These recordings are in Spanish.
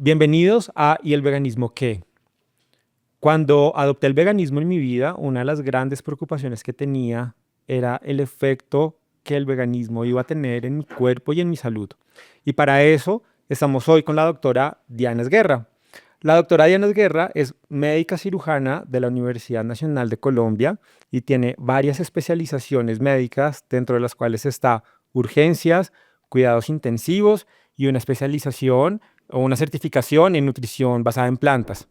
Bienvenidos a ¿Y el veganismo qué? Cuando adopté el veganismo en mi vida, una de las grandes preocupaciones que tenía era el efecto que el veganismo iba a tener en mi cuerpo y en mi salud. Y para eso estamos hoy con la doctora Diana Esguerra. La doctora Diana Esguerra es médica cirujana de la Universidad Nacional de Colombia y tiene varias especializaciones médicas, dentro de las cuales está urgencias, cuidados intensivos y una especialización o una certificación en nutrición basada en plantas.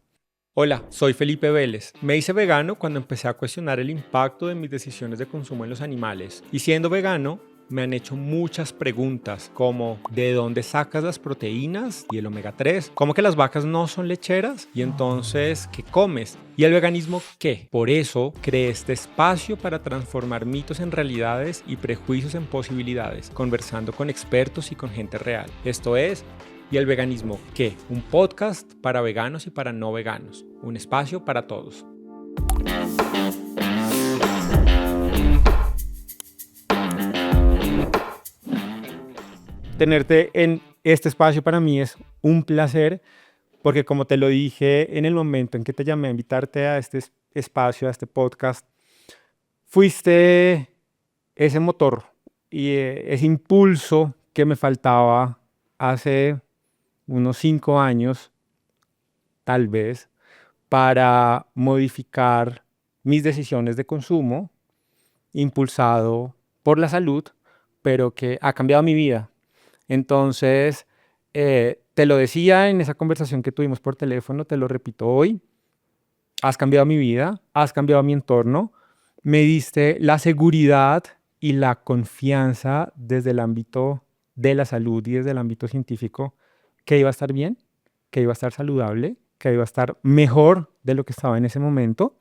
Hola, soy Felipe Vélez. Me hice vegano cuando empecé a cuestionar el impacto de mis decisiones de consumo en los animales. Y siendo vegano, me han hecho muchas preguntas como ¿de dónde sacas las proteínas y el omega 3? ¿Cómo que las vacas no son lecheras? Y entonces, ¿qué comes? ¿Y el veganismo qué? Por eso creé este espacio para transformar mitos en realidades y prejuicios en posibilidades, conversando con expertos y con gente real. Esto es ¿Y el veganismo qué? Un podcast para veganos y para no veganos. Un espacio para todos. Tenerte en este espacio para mí es un placer porque, como te lo dije en el momento en que te llamé a invitarte a este espacio, a este podcast, fuiste ese motor y ese impulso que me faltaba hace unos 5 años, tal vez, para modificar mis decisiones de consumo, impulsado por la salud, pero que ha cambiado mi vida. Entonces, te lo decía en esa conversación que tuvimos por teléfono, te lo repito hoy, has cambiado mi vida, has cambiado mi entorno, me diste la seguridad y la confianza desde el ámbito de la salud y desde el ámbito científico que iba a estar bien, que iba a estar saludable, que iba a estar mejor de lo que estaba en ese momento.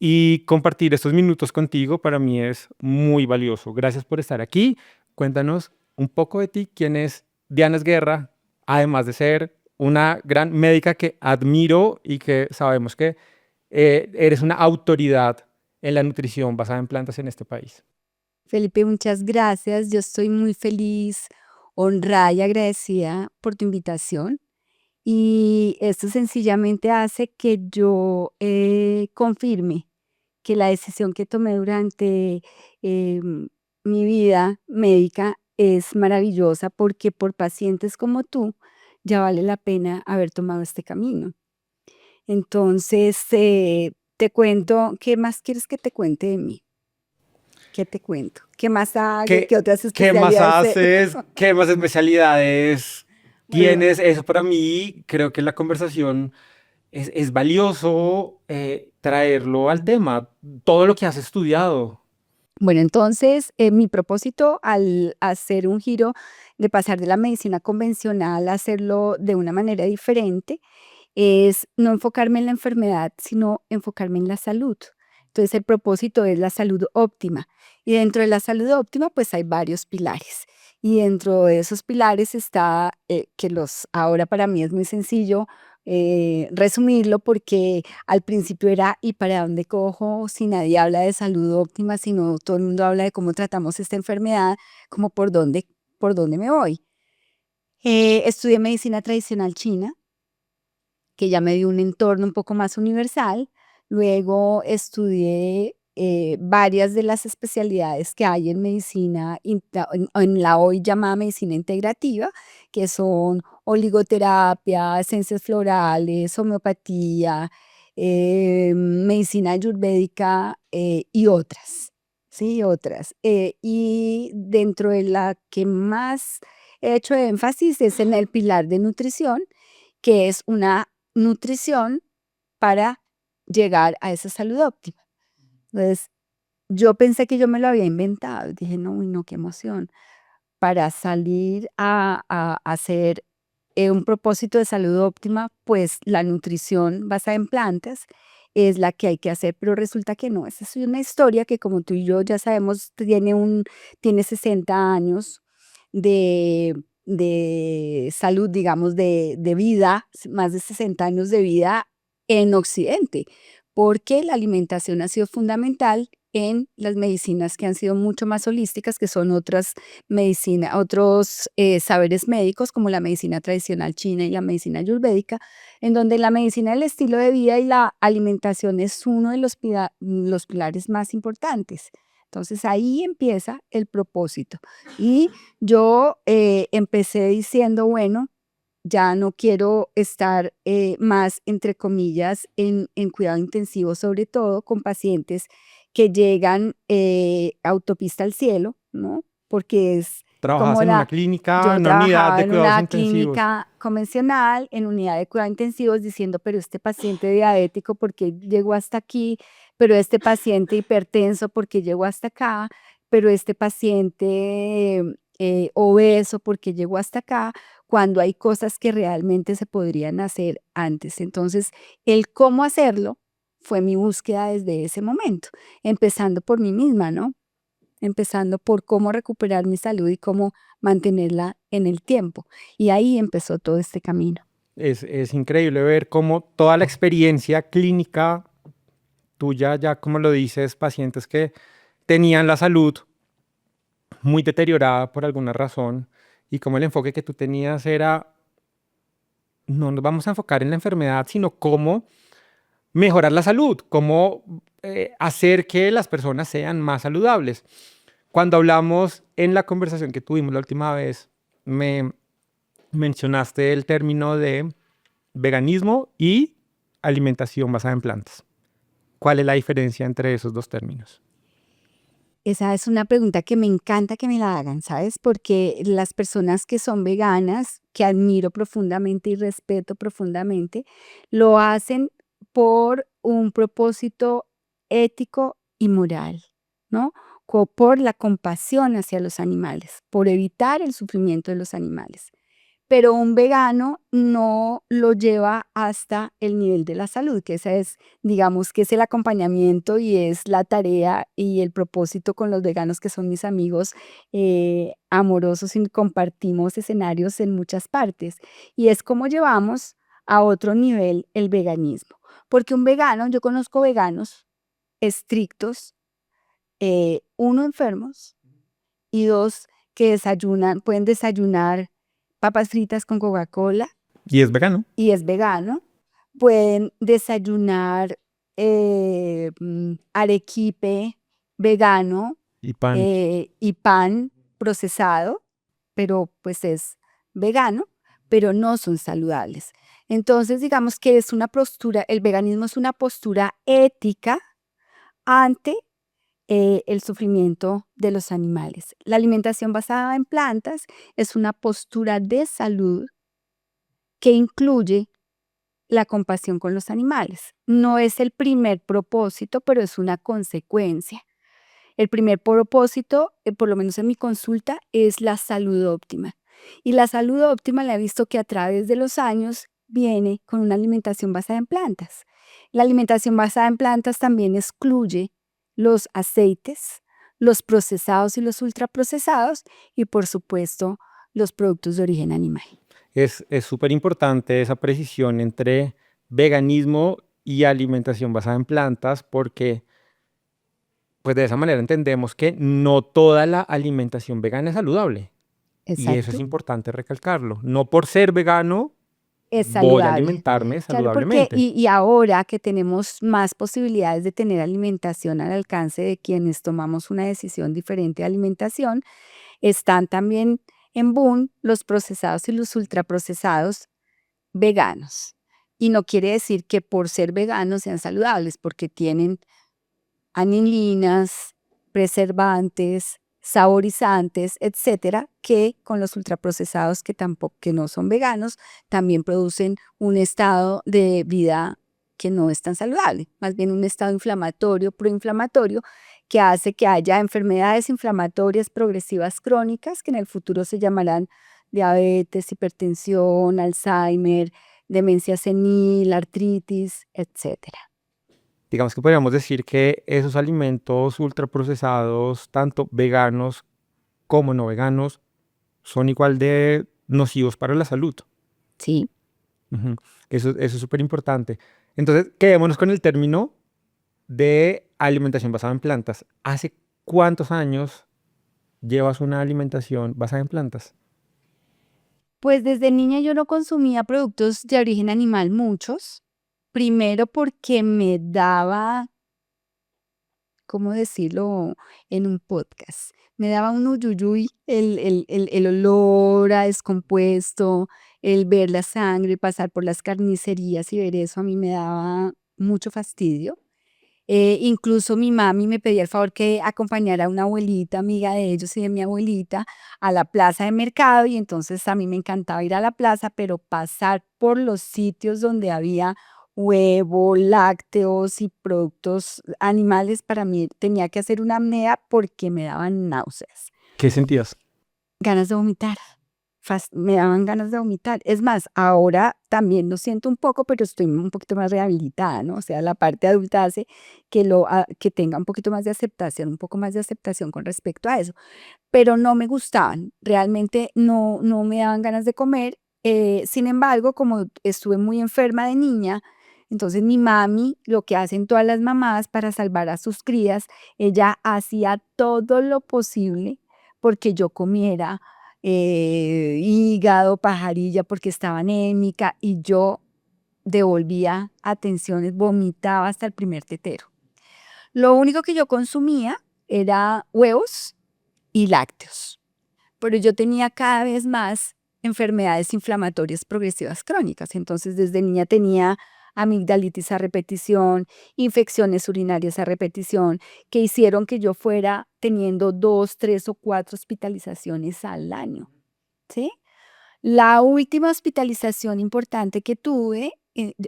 Y compartir estos minutos contigo para mí es muy valioso. Gracias por estar aquí. Cuéntanos un poco de ti. ¿Quién es Diana Esguerra? Además de ser una gran médica que admiro y que sabemos que eres una autoridad en la nutrición basada en plantas en este país. Felipe, muchas gracias. Yo estoy muy feliz, honrada y agradecida por tu invitación. Y esto sencillamente hace que yo confirme que la decisión que tomé durante mi vida médica es maravillosa porque por pacientes como tú ya vale la pena haber tomado este camino. Entonces, te cuento, ¿qué más quieres que te cuente de mí? ¿Qué te cuento? ¿Qué más hago? ¿Qué ¿Qué, otras qué más especialidades haces? ¿Qué más especialidades Bueno, tienes? Eso para mí, creo que la conversación es valioso traerlo al tema. Todo lo que has estudiado. bueno, entonces, mi propósito al hacer un giro de pasar de la medicina convencional a hacerlo de una manera diferente, es no enfocarme en la enfermedad, sino enfocarme en la salud. Entonces, el propósito es la salud óptima. Y dentro de la salud óptima, pues hay varios pilares. Y dentro de esos pilares está, que los ahora para mí es muy sencillo resumirlo porque al principio era ¿y para dónde cojo? Si nadie habla de salud óptima, sino todo el mundo habla de cómo tratamos esta enfermedad, como por dónde me voy. Estudié medicina tradicional china, que ya me dio un entorno un poco más universal. Luego estudié varias de las especialidades que hay en medicina, en la hoy llamada medicina integrativa, que son oligoterapia, esencias florales, homeopatía, medicina ayurvédica y otras, ¿sí? Otras. Y dentro de la que más he hecho énfasis es en el pilar de nutrición, que es una nutrición para llegar a esa salud óptima. Entonces, yo pensé que yo me lo había inventado. Dije, no, uy, no, qué emoción. Para salir a hacer un propósito de salud óptima, pues la nutrición basada en plantas es la que hay que hacer, pero resulta que no. Esa es una historia que, como tú y yo ya sabemos, tiene 60 años de, de salud, digamos, de vida, más de 60 años de vida en Occidente, porque la alimentación ha sido fundamental en las medicinas que han sido mucho más holísticas, que son otras medicinas, otros saberes médicos, como la medicina tradicional china y la medicina ayurvédica, en donde la medicina del estilo de vida y la alimentación es uno de los pilares más importantes. Entonces ahí empieza el propósito. Y yo empecé diciendo, bueno, ya no quiero estar más, entre comillas, en cuidado intensivo, sobre todo con pacientes que llegan a autopista al cielo, ¿no? Porque es Trabajas como en una clínica, yo en una unidad trabajaba de en cuidados una intensivos. clínica convencional, en unidad de cuidados intensivos, diciendo, pero este paciente diabético, ¿por qué llegó hasta aquí? Pero este paciente hipertenso, ¿por qué llegó hasta acá? Pero este paciente obeso, ¿por qué llegó hasta acá? Cuando hay cosas que realmente se podrían hacer antes. Entonces, el cómo hacerlo fue mi búsqueda desde ese momento, empezando por mí misma, ¿no? Empezando por cómo recuperar mi salud y cómo mantenerla en el tiempo. Y ahí empezó todo este camino. Es increíble ver cómo toda la experiencia clínica tuya, ya como lo dices, pacientes que tenían la salud muy deteriorada por alguna razón y cómo el enfoque que tú tenías era, no nos vamos a enfocar en la enfermedad, sino cómo mejorar la salud, cómo hacer que las personas sean más saludables. Cuando hablamos en la conversación que tuvimos la última vez, me mencionaste el término de veganismo y alimentación basada en plantas. ¿Cuál es la diferencia entre esos dos términos? Esa es una pregunta que me encanta que me la hagan, ¿sabes? Porque las personas que son veganas, que admiro profundamente y respeto profundamente, lo hacen por un propósito ético y moral, ¿no? Por la compasión hacia los animales, por evitar el sufrimiento de los animales. Pero un vegano no lo lleva hasta el nivel de la salud, que esa es, digamos, que es el acompañamiento y es la tarea y el propósito con los veganos, que son mis amigos amorosos y compartimos escenarios en muchas partes. Y es como llevamos a otro nivel el veganismo. Porque un vegano, yo conozco veganos estrictos, uno, enfermos, y dos, que desayunan, pueden desayunar papas fritas con Coca-Cola Y es vegano. y es vegano. Pueden desayunar arequipe vegano Y pan. y pan procesado, pero pues es vegano, pero no son saludables. Entonces, digamos que es una postura, el veganismo es una postura ética ante el sufrimiento de los animales. La alimentación basada en plantas es una postura de salud que incluye la compasión con los animales. No es el primer propósito, pero es una consecuencia. El primer propósito, por lo menos en mi consulta, es la salud óptima. Y la salud óptima la he visto que a través de los años viene con una alimentación basada en plantas. La alimentación basada en plantas también excluye los aceites, los procesados y los ultraprocesados y, por supuesto, los productos de origen animal. Es súper importante esa precisión entre veganismo y alimentación basada en plantas porque pues de esa manera entendemos que no toda la alimentación vegana es saludable. Y eso es Exacto. importante recalcarlo. No por ser vegano Es voy a saludable. alimentarme Claro, porque saludablemente. y ahora que tenemos más posibilidades de tener alimentación al alcance de quienes tomamos una decisión diferente de alimentación, están también en boom los procesados y los ultraprocesados veganos. Y no quiere decir que por ser veganos sean saludables, porque tienen anilinas, preservantes, saborizantes, etcétera, que con los ultraprocesados que no son veganos, también producen un estado de vida que no es tan saludable, más bien un estado inflamatorio, proinflamatorio, que hace que haya enfermedades inflamatorias progresivas crónicas que en el futuro se llamarán diabetes, hipertensión, Alzheimer, demencia senil, artritis, etcétera. Digamos que podríamos decir que esos alimentos ultraprocesados, tanto veganos como no veganos, son igual de nocivos para la salud. Sí. Ujú. Eso es súper importante. Entonces, quedémonos con el término de alimentación basada en plantas. ¿Hace cuántos años llevas una alimentación basada en plantas? Pues desde niña yo no consumía productos de origen animal muchos. Primero porque me daba, ¿cómo decirlo en un podcast? Me daba un uyuyuy el olor a descompuesto, el ver la sangre, pasar por las carnicerías y ver eso a mí me daba mucho fastidio. Incluso mi mami me pedía el favor que acompañara a una abuelita, amiga de ellos y de mi abuelita, a la plaza de mercado y entonces a mí me encantaba ir a la plaza, pero pasar por los sitios donde había huevo, lácteos y productos animales, para mí tenía que hacer una apnea porque me daban náuseas. ¿Qué sentías? Ganas de vomitar. Me daban ganas de vomitar. Es más, ahora también lo siento un poco, pero estoy un poquito más rehabilitada, ¿no? O sea, la parte adulta hace que tenga un poquito más de aceptación, un poco más de aceptación con respecto a eso. Pero no me gustaban, realmente no me daban ganas de comer. Sin embargo, como estuve muy enferma de niña, entonces mi mami, lo que hacen todas las mamás para salvar a sus crías, ella hacía todo lo posible porque yo comiera hígado, pajarilla, porque estaba anémica y yo devolvía atenciones, vomitaba hasta el primer tetero. Lo único que yo consumía era huevos y lácteos, pero yo tenía cada vez más enfermedades inflamatorias progresivas crónicas. Entonces, desde niña tenía amigdalitis a repetición, infecciones urinarias a repetición, que hicieron que yo fuera teniendo 2, 3 o 4 hospitalizaciones al año, ¿sí? La última hospitalización importante que tuve,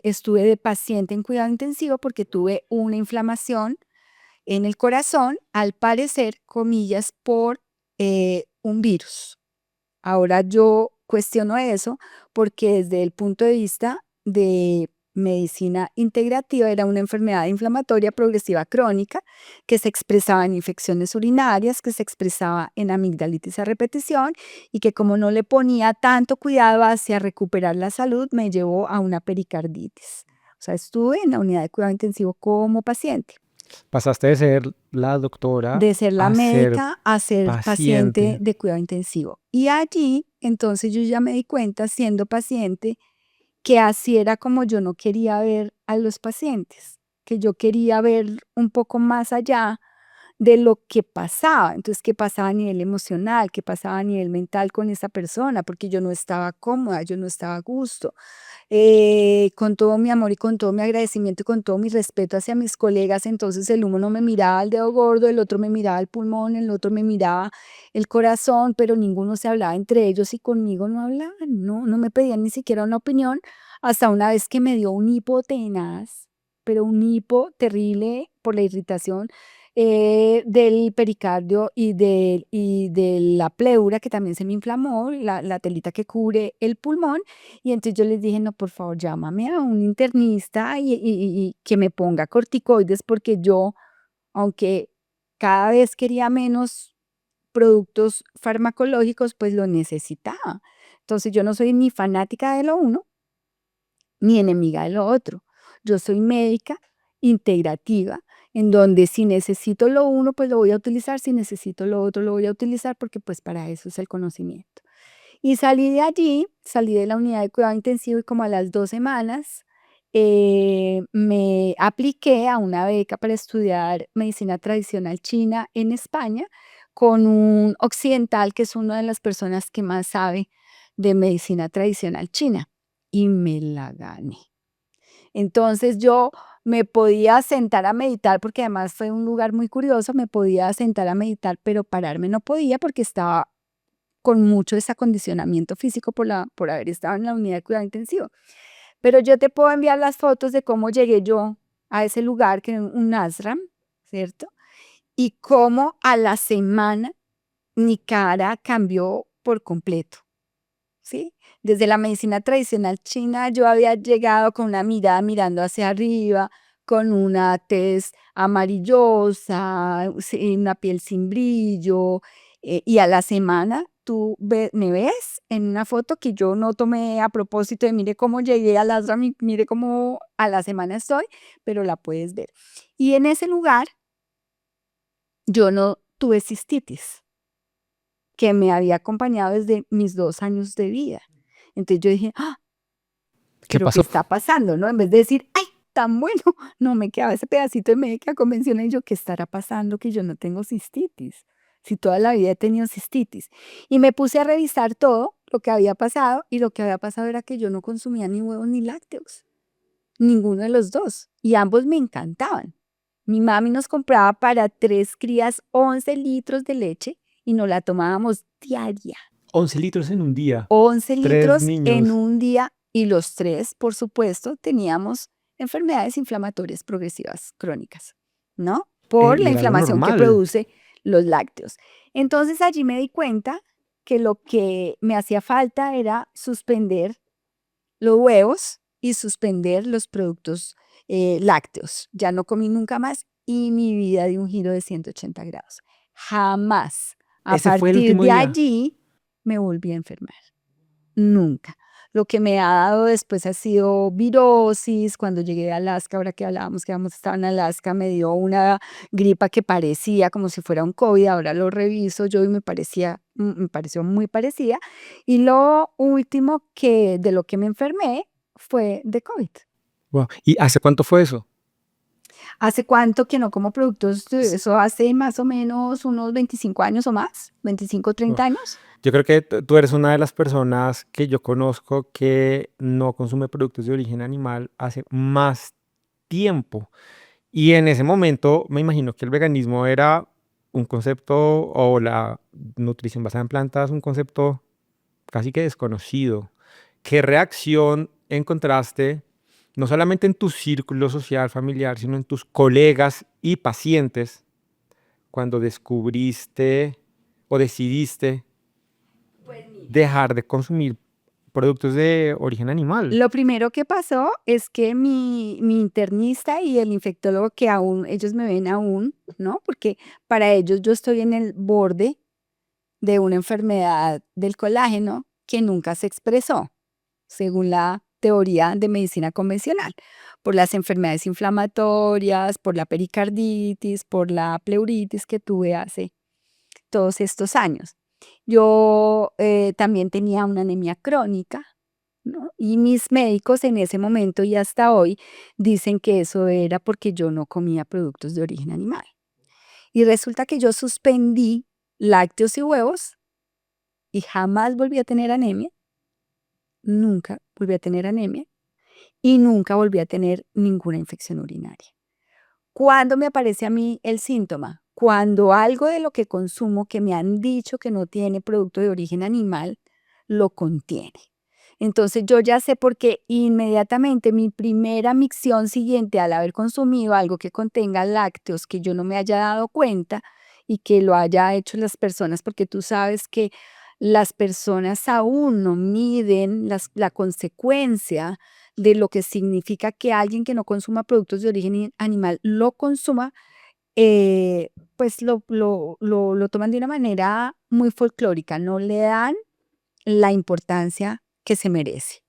estuve de paciente en cuidado intensivo porque tuve una inflamación en el corazón, al parecer, comillas, por un virus. Ahora yo cuestiono eso porque desde el punto de vista de medicina integrativa era una enfermedad inflamatoria progresiva crónica que se expresaba en infecciones urinarias, que se expresaba en amigdalitis a repetición y que como no le ponía tanto cuidado hacia recuperar la salud, me llevó a una pericarditis. O sea, estuve en la unidad de cuidado intensivo como paciente. Pasaste de ser la doctora De ser la a ser médica a ser paciente paciente. de cuidado intensivo. Y allí, entonces yo ya me di cuenta, siendo paciente, que así era como yo no quería ver a los pacientes, que yo quería ver un poco más allá de lo que pasaba. Entonces, qué pasaba a nivel emocional, qué pasaba a nivel mental con esa persona, porque yo no estaba cómoda, yo no estaba a gusto. Con todo mi amor y con todo mi agradecimiento y con todo mi respeto hacia mis colegas, entonces el uno no me miraba el dedo gordo, el otro me miraba el pulmón, el otro me miraba el corazón, pero ninguno se hablaba entre ellos y conmigo no hablaban, no me pedían ni siquiera una opinión, hasta una vez que me dio un hipo tenaz, pero un hipo terrible por la irritación del pericardio y de la pleura, que también se me inflamó, la telita que cubre el pulmón. Y entonces yo les dije, no, por favor, llámame a un internista y que me ponga corticoides porque yo, aunque cada vez quería menos productos farmacológicos, pues lo necesitaba. Entonces yo no soy ni fanática de lo uno ni enemiga de lo otro. Yo soy médica integrativa, en donde si necesito lo uno, pues lo voy a utilizar, si necesito lo otro, lo voy a utilizar porque pues para eso es el conocimiento. Y salí de allí, salí de la unidad de cuidado intensivo y como a las 2 semanas me apliqué a una beca para estudiar medicina tradicional china en España con un occidental que es una de las personas que más sabe de medicina tradicional china y me la gané. Entonces yo me podía sentar a meditar porque además fue un lugar muy curioso, me podía sentar a meditar, pero pararme no podía porque estaba con mucho desacondicionamiento físico por haber estado en la unidad de cuidado intensivo. Pero yo te puedo enviar las fotos de cómo llegué yo a ese lugar, que es un ashram, ¿cierto? Y cómo a la semana mi cara cambió por completo, ¿sí? Desde la medicina tradicional china yo había llegado con una mirada mirando hacia arriba, con una tez amarillosa, sí, una piel sin brillo, y a la semana tú me ves en una foto que yo no tomé a propósito de mire cómo llegué a Lasra, mire cómo a la semana estoy, pero la puedes ver. Y en ese lugar yo no tuve cistitis, que me había acompañado desde mis 2 años de vida. Entonces yo dije, ¡ah! ¿Qué ¿Pero qué pasó? está pasando, no? En vez de decir, ¡ay, tan bueno! No me quedaba ese pedacito de médica convencional y yo, ¿qué estará pasando que yo no tengo cistitis? Si toda la vida he tenido cistitis. Y me puse a revisar todo lo que había pasado y lo que había pasado era que yo no consumía ni huevos ni lácteos, ninguno de los dos. Y ambos me encantaban. Mi mami nos compraba para 3 crías 11 litros de leche y nos la tomábamos diaria. 11 litros en un día. 11 3 litros en niños. un día y los 3, por supuesto, teníamos enfermedades inflamatorias progresivas crónicas, ¿no? Por la Y era lo inflamación que normal. produce los lácteos. Entonces allí me di cuenta que lo que me hacía falta era suspender los huevos y suspender los productos lácteos. Ya no comí nunca más y mi vida dio un giro de 180 grados. Jamás. A Ese fue el partir último de día. allí me volví a enfermar. Nunca. Lo que me ha dado después ha sido virosis. Cuando llegué a Alaska, ahora que hablábamos que habíamos estado en Alaska, me dio una gripa que parecía como si fuera un COVID. Ahora lo reviso yo y me pareció muy parecida. Y lo último de lo que me enfermé fue de COVID. Wow. ¿Y hace cuánto fue eso? ¿Hace cuánto que no como productos de eso? Hace más o menos unos 25 años o más, 25, Wow. 30 años. Yo creo que tú eres una de las personas que yo conozco que no consume productos de origen animal hace más tiempo. Y en ese momento me imagino que el veganismo era un concepto, o la nutrición basada en plantas, un concepto casi que desconocido. ¿Qué reacción encontraste, no solamente en tu círculo social familiar, sino en tus colegas y pacientes, cuando descubriste o decidiste dejar de consumir productos de origen animal? Lo primero que pasó es que mi internista y el infectólogo que aún ellos me ven aún, ¿no? Porque para ellos yo estoy en el borde de una enfermedad del colágeno que nunca se expresó, según la teoría de medicina convencional, por las enfermedades inflamatorias, por la pericarditis, por la pleuritis que tuve hace todos estos años. Yo también tenía una anemia crónica, ¿no? Y mis médicos en ese momento y hasta hoy dicen que eso era porque yo no comía productos de origen animal. Y resulta que yo suspendí lácteos y huevos y jamás volví a tener anemia, nunca volví a tener anemia y nunca volví a tener ninguna infección urinaria. ¿Cuándo me aparece a mí el síntoma? Cuando algo de lo que consumo que me han dicho que no tiene producto de origen animal, lo contiene. Entonces yo ya sé por qué inmediatamente mi primera micción siguiente al haber consumido algo que contenga lácteos que yo no me haya dado cuenta y que lo haya hecho las personas, porque tú sabes que las personas aún no miden la consecuencia de lo que significa que alguien que no consuma productos de origen animal lo consuma, pues lo toman de una manera muy folclórica, no le dan la importancia que se merece.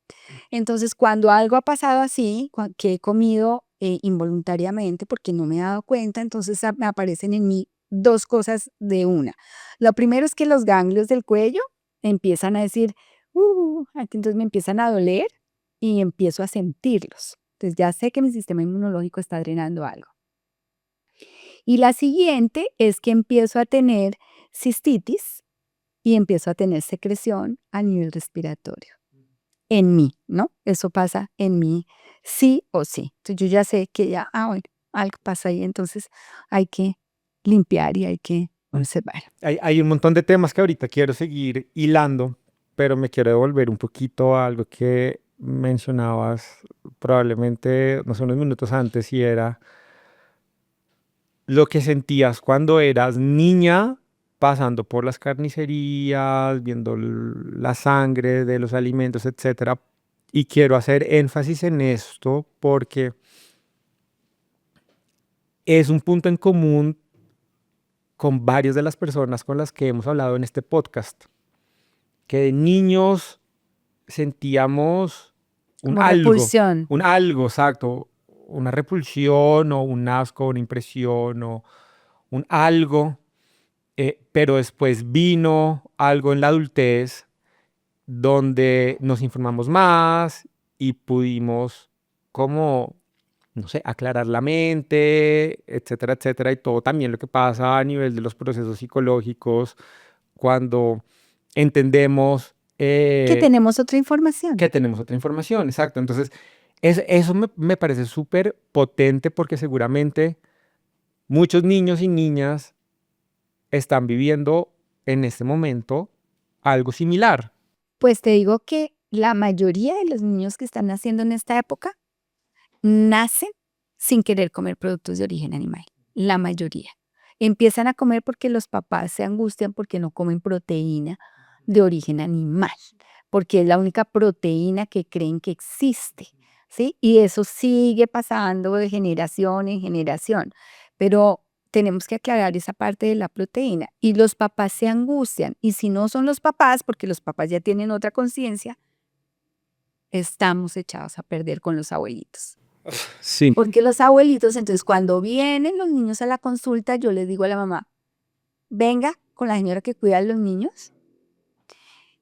Entonces, cuando algo ha pasado así, que he comido involuntariamente porque no me he dado cuenta, entonces me aparecen en mí dos cosas de una. Lo primero es que los ganglios del cuello empiezan a decir, entonces me empiezan a doler y empiezo a sentirlos. Entonces ya sé que mi sistema inmunológico está drenando algo. Y la siguiente es que empiezo a tener cistitis y empiezo a tener secreción a nivel respiratorio. En mí, ¿no? Eso pasa en mí sí o sí. Entonces yo ya sé que ya, bueno, algo pasa ahí, entonces hay que limpiar y hay que observar. Hay un montón de temas que ahorita quiero seguir hilando, pero me quiero devolver un poquito a algo que mencionabas probablemente, no sé, unos minutos antes, y era lo que sentías cuando eras niña pasando por las carnicerías, viendo la sangre de los alimentos, etcétera. Y quiero hacer énfasis en esto porque es un punto en común con varias de las personas con las que hemos hablado en este podcast. que de niños sentíamos Como repulsión. un algo, exacto, una repulsión o un asco, una impresión o un algo, pero después vino algo en la adultez donde nos informamos más y pudimos como, no sé, aclarar la mente, etcétera, etcétera, y todo también lo que pasa a nivel de los procesos psicológicos cuando entendemos Que tenemos otra información. que tenemos otra información, exacto. Entonces, eso me parece súper potente porque seguramente muchos niños y niñas están viviendo en este momento algo similar. Pues te digo que la mayoría de los niños que están naciendo en esta época nacen sin querer comer productos de origen animal. La mayoría. Empiezan a comer porque los papás se angustian porque no comen proteína de origen animal, porque es la única proteína que creen que existe, ¿sí? Y eso sigue pasando de generación en generación. Pero tenemos que aclarar esa parte de la proteína. Y los papás se angustian. Y si no son los papás, porque los papás ya tienen otra conciencia, estamos echados a perder con los abuelitos. Sí. Porque los abuelitos, entonces cuando vienen los niños a la consulta, yo le digo a la mamá, venga con la señora que cuida a los niños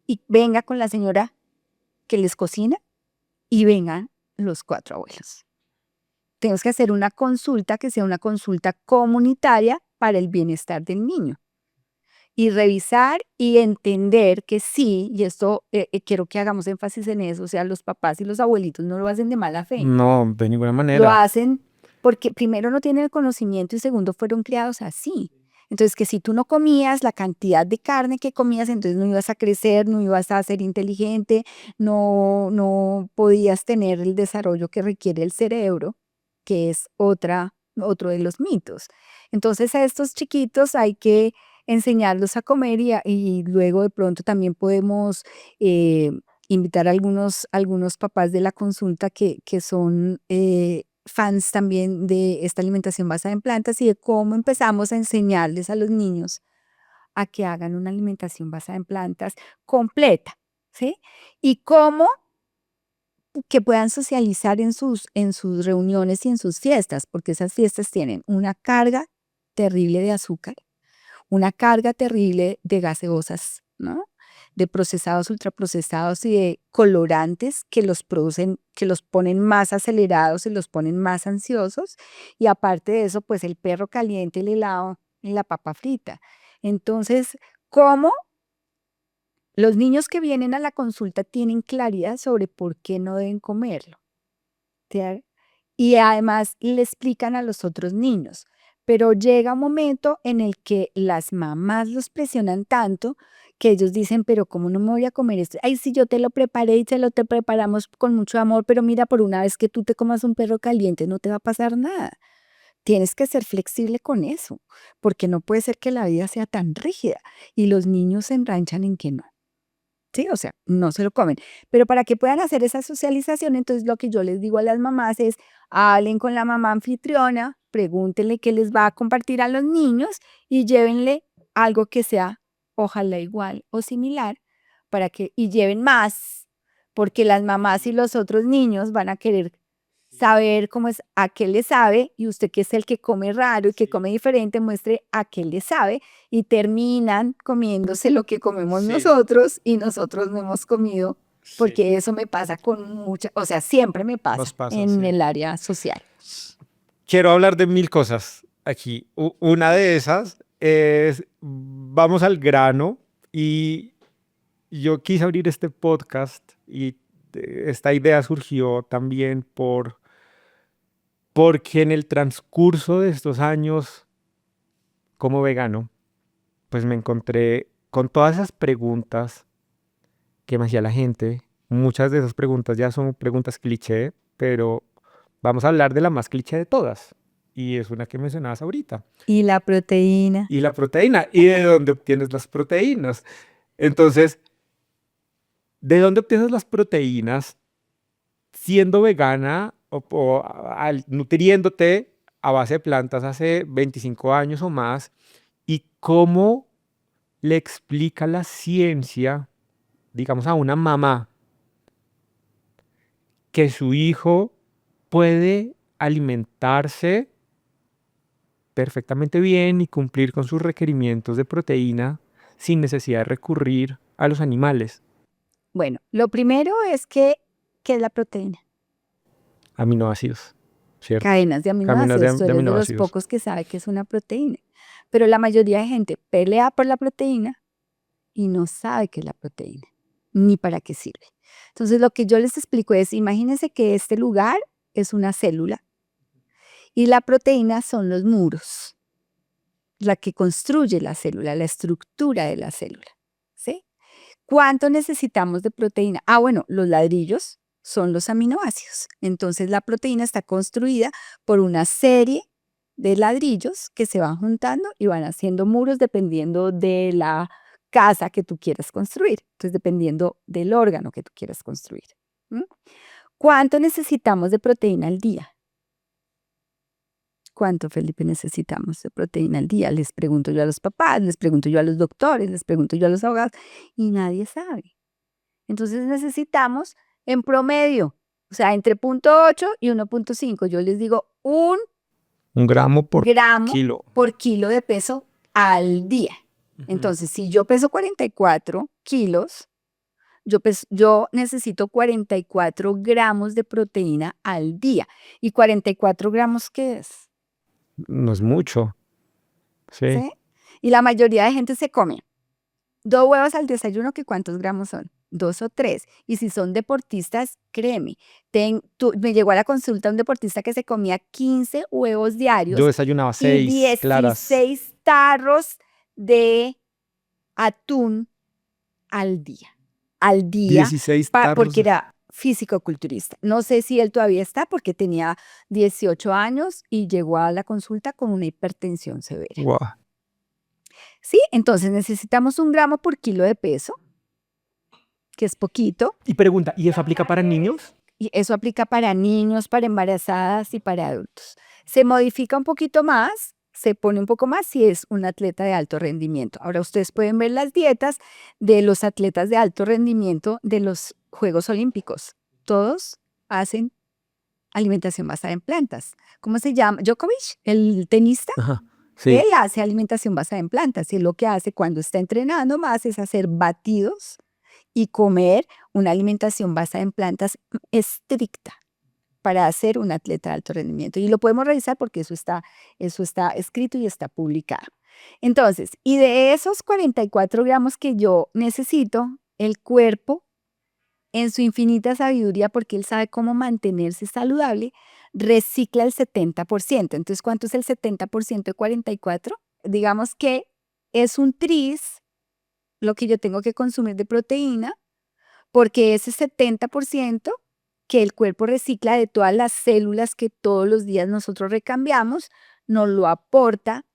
y venga con la señora que les cocina y vengan los 4 abuelos. Tenemos que hacer una consulta que sea una consulta comunitaria para el bienestar del niño. Y revisar y entender que sí, y esto quiero que hagamos énfasis en eso, o sea, los papás y los abuelitos no lo hacen de mala fe. No, de ninguna Lo manera. hacen porque primero no tienen el conocimiento y segundo fueron criados así. Entonces, que si tú no comías la cantidad de carne que comías, entonces no ibas a crecer, no ibas a ser inteligente, no podías tener el desarrollo que requiere el cerebro, que es otro de los mitos. Entonces, a estos chiquitos hay que enseñarlos a comer y luego de pronto también podemos invitar a algunos papás de la consulta que son fans también de esta alimentación basada en plantas y de cómo empezamos a enseñarles a los niños a que hagan una alimentación basada en plantas completa, ¿sí? Y cómo que puedan socializar en sus reuniones y en sus fiestas, porque esas fiestas tienen una carga terrible de azúcar, una carga terrible de gaseosas, ¿no? De procesados, ultraprocesados y de colorantes que los producen, que los ponen más acelerados y los ponen más ansiosos. Y aparte de eso, pues el perro caliente, el helado y la papa frita. Entonces, ¿cómo los niños que vienen a la consulta tienen claridad sobre por qué no deben comerlo? ¿Sí? Y además le explican a los otros niños. Pero llega un momento en el que las mamás los presionan tanto que ellos dicen, pero ¿cómo no me voy a comer esto? Ay, si yo te lo preparé y te preparamos con mucho amor, pero mira, por una vez que tú te comas un perro caliente no te va a pasar nada. Tienes que ser flexible con eso, porque no puede ser que la vida sea tan rígida y los niños se enranchan en que no. Sí, o sea, no se lo comen. Pero para que puedan hacer esa socialización, entonces lo que yo les digo a las mamás es, hablen con la mamá anfitriona, pregúntenle qué les va a compartir a los niños y llévenle algo que sea, ojalá igual o similar, y lleven más, porque las mamás y los otros niños van a querer saber cómo es, a qué le sabe, y usted que es el que come raro y que come diferente, muestre a qué le sabe, y terminan comiéndose lo que comemos Sí, nosotros y nosotros no hemos comido, sí, porque eso me pasa con o sea, siempre me nos pasa pasa, en sí. el área social. Quiero hablar de 1000 cosas aquí. Una de esas es, vamos al grano y yo quise abrir este podcast y esta idea surgió también porque en el transcurso de estos años como vegano, pues me encontré con todas esas preguntas que me hacía la gente. Muchas de esas preguntas ya son preguntas cliché, pero vamos a hablar de la más cliché de todas. Y es una que mencionabas ahorita. Y la proteína. Y la proteína. ¿Y de dónde obtienes las proteínas? Entonces, ¿de dónde obtienes las proteínas siendo vegana nutriéndote a base de plantas hace 25 años o más? ¿Y cómo le explica la ciencia digamos, a una mamá que su hijo puede alimentarse perfectamente bien y cumplir con sus requerimientos de proteína sin necesidad de recurrir a los animales? Bueno, lo primero es que, ¿qué es la proteína? Aminoácidos, ¿cierto? Cadenas de Caminos aminoácidos. Tú de eres de los aminoácidos. pocos que sabe que es una proteína. Pero la mayoría de gente pelea por la proteína y no sabe qué es la proteína, ni para qué sirve. Entonces, lo que yo les explico es, imagínense que este lugar es una célula y la proteína son los muros, la que construye la célula, la estructura de la célula, ¿sí? ¿Cuánto necesitamos de proteína? Ah, bueno, los ladrillos son los aminoácidos. Entonces, la proteína está construida por una serie de ladrillos que se van juntando y van haciendo muros dependiendo de la casa que tú quieras construir. Entonces, dependiendo del órgano que tú quieras construir. ¿M? ¿Cuánto necesitamos de proteína al día? ¿Cuánto, Felipe, necesitamos de proteína al día? Les pregunto yo a los papás, les pregunto yo a los doctores, les pregunto yo a los abogados y nadie sabe. Entonces necesitamos en promedio, o sea, entre 0,8 y 1,5. Yo les digo 1 1 gramo por gramo kilo. por kilo de peso al día. Entonces, si yo peso 44 kilos, yo necesito 44 gramos de proteína al día. ¿Y 44 gramos qué es? No es mucho. Sí. ¿Sí? Y la mayoría de gente se come 2 huevos al desayuno, ¿que cuántos gramos son? 2 o 3. Y si son deportistas, créeme, me llegó a la consulta un deportista que se comía 15 huevos Yo diarios desayunaba y 6 claras. 16 tarros de atún al día. Al día, 16 porque tarros. era físico-culturista. No sé si él todavía está, porque tenía 18 años y llegó a la consulta con una hipertensión severa. Guau. ¿Sí? Entonces necesitamos 1 gramo por kilo de peso, que es poquito. Y pregunta, ¿y eso aplica para niños? Y eso aplica para niños, para embarazadas y para adultos. Se modifica un poquito más, se pone un poco más si es un atleta de alto rendimiento. Ahora ustedes pueden ver las dietas de los atletas de alto rendimiento de los Juegos Olímpicos. Todos hacen alimentación basada en plantas. ¿Cómo se llama? Djokovic, el tenista. Ajá. Él Sí. hace alimentación basada en plantas y lo que hace cuando está entrenando más es hacer batidos y comer una alimentación basada en plantas estricta para hacer un atleta de alto rendimiento. Y lo podemos revisar porque eso está escrito y está publicado. Entonces, y de esos 44 gramos que yo necesito, el cuerpo, en su infinita sabiduría, porque él sabe cómo mantenerse saludable, recicla el 70%. Entonces, ¿cuánto es el 70% de 44? Digamos que es un tris lo que yo tengo que consumir de proteína, porque ese 70% que el cuerpo recicla de todas las células que todos los días nosotros recambiamos, nos lo aporta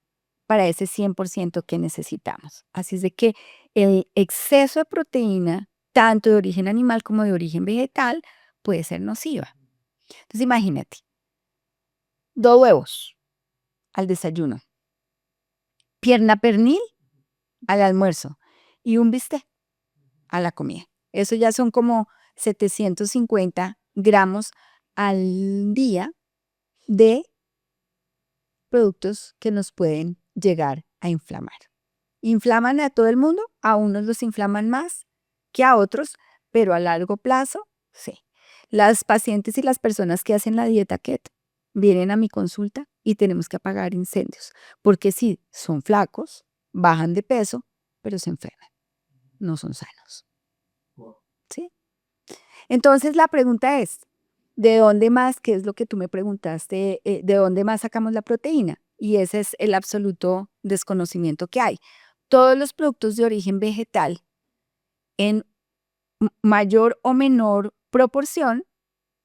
para ese 100% que necesitamos. Así es de que el exceso de proteína, tanto de origen animal como de origen vegetal, puede ser nociva. Entonces imagínate, 2 huevos al desayuno, pierna pernil al almuerzo y un bistec a la comida. Eso ya son como 750 gramos al día de productos que nos pueden llegar a inflamar. ¿Inflaman a todo el mundo? A unos los inflaman más que a otros, pero a largo plazo, sí. Las pacientes y las personas que hacen la dieta keto vienen a mi consulta y tenemos que apagar incendios, porque sí, son flacos, bajan de peso, pero se enferman, no son sanos. ¿Sí? Entonces la pregunta es, ¿de dónde más, qué es lo que tú me preguntaste, de dónde más sacamos la proteína? Y ese es el absoluto desconocimiento que hay. Todos los productos de origen vegetal, en mayor o menor proporción,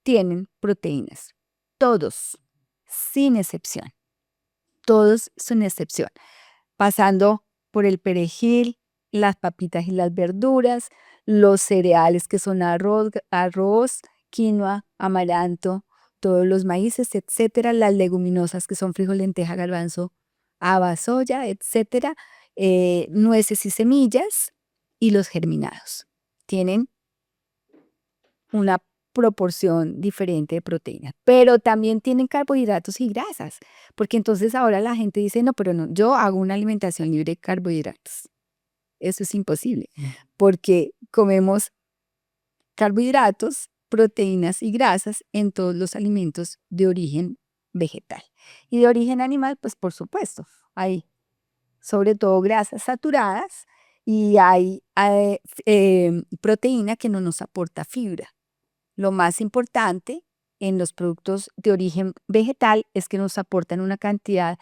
tienen proteínas. Todos, sin excepción. Todos sin excepción. Pasando por el perejil, las papitas y las verduras, los cereales que son arroz, quinoa, amaranto, todos los maíces, etcétera, las leguminosas que son frijol, lenteja, garbanzo, haba, soya, etcétera, nueces y semillas y los germinados. tienen una proporción diferente de proteínas, pero también tienen carbohidratos y grasas, porque entonces ahora la gente dice, no, pero no, yo hago una alimentación libre de carbohidratos. Eso es imposible, porque comemos carbohidratos, proteínas y grasas en todos los alimentos de origen vegetal. Y de origen animal, pues por supuesto, hay sobre todo grasas saturadas y hay proteína que no nos aporta fibra. Lo más importante en los productos de origen vegetal es que nos aportan una cantidad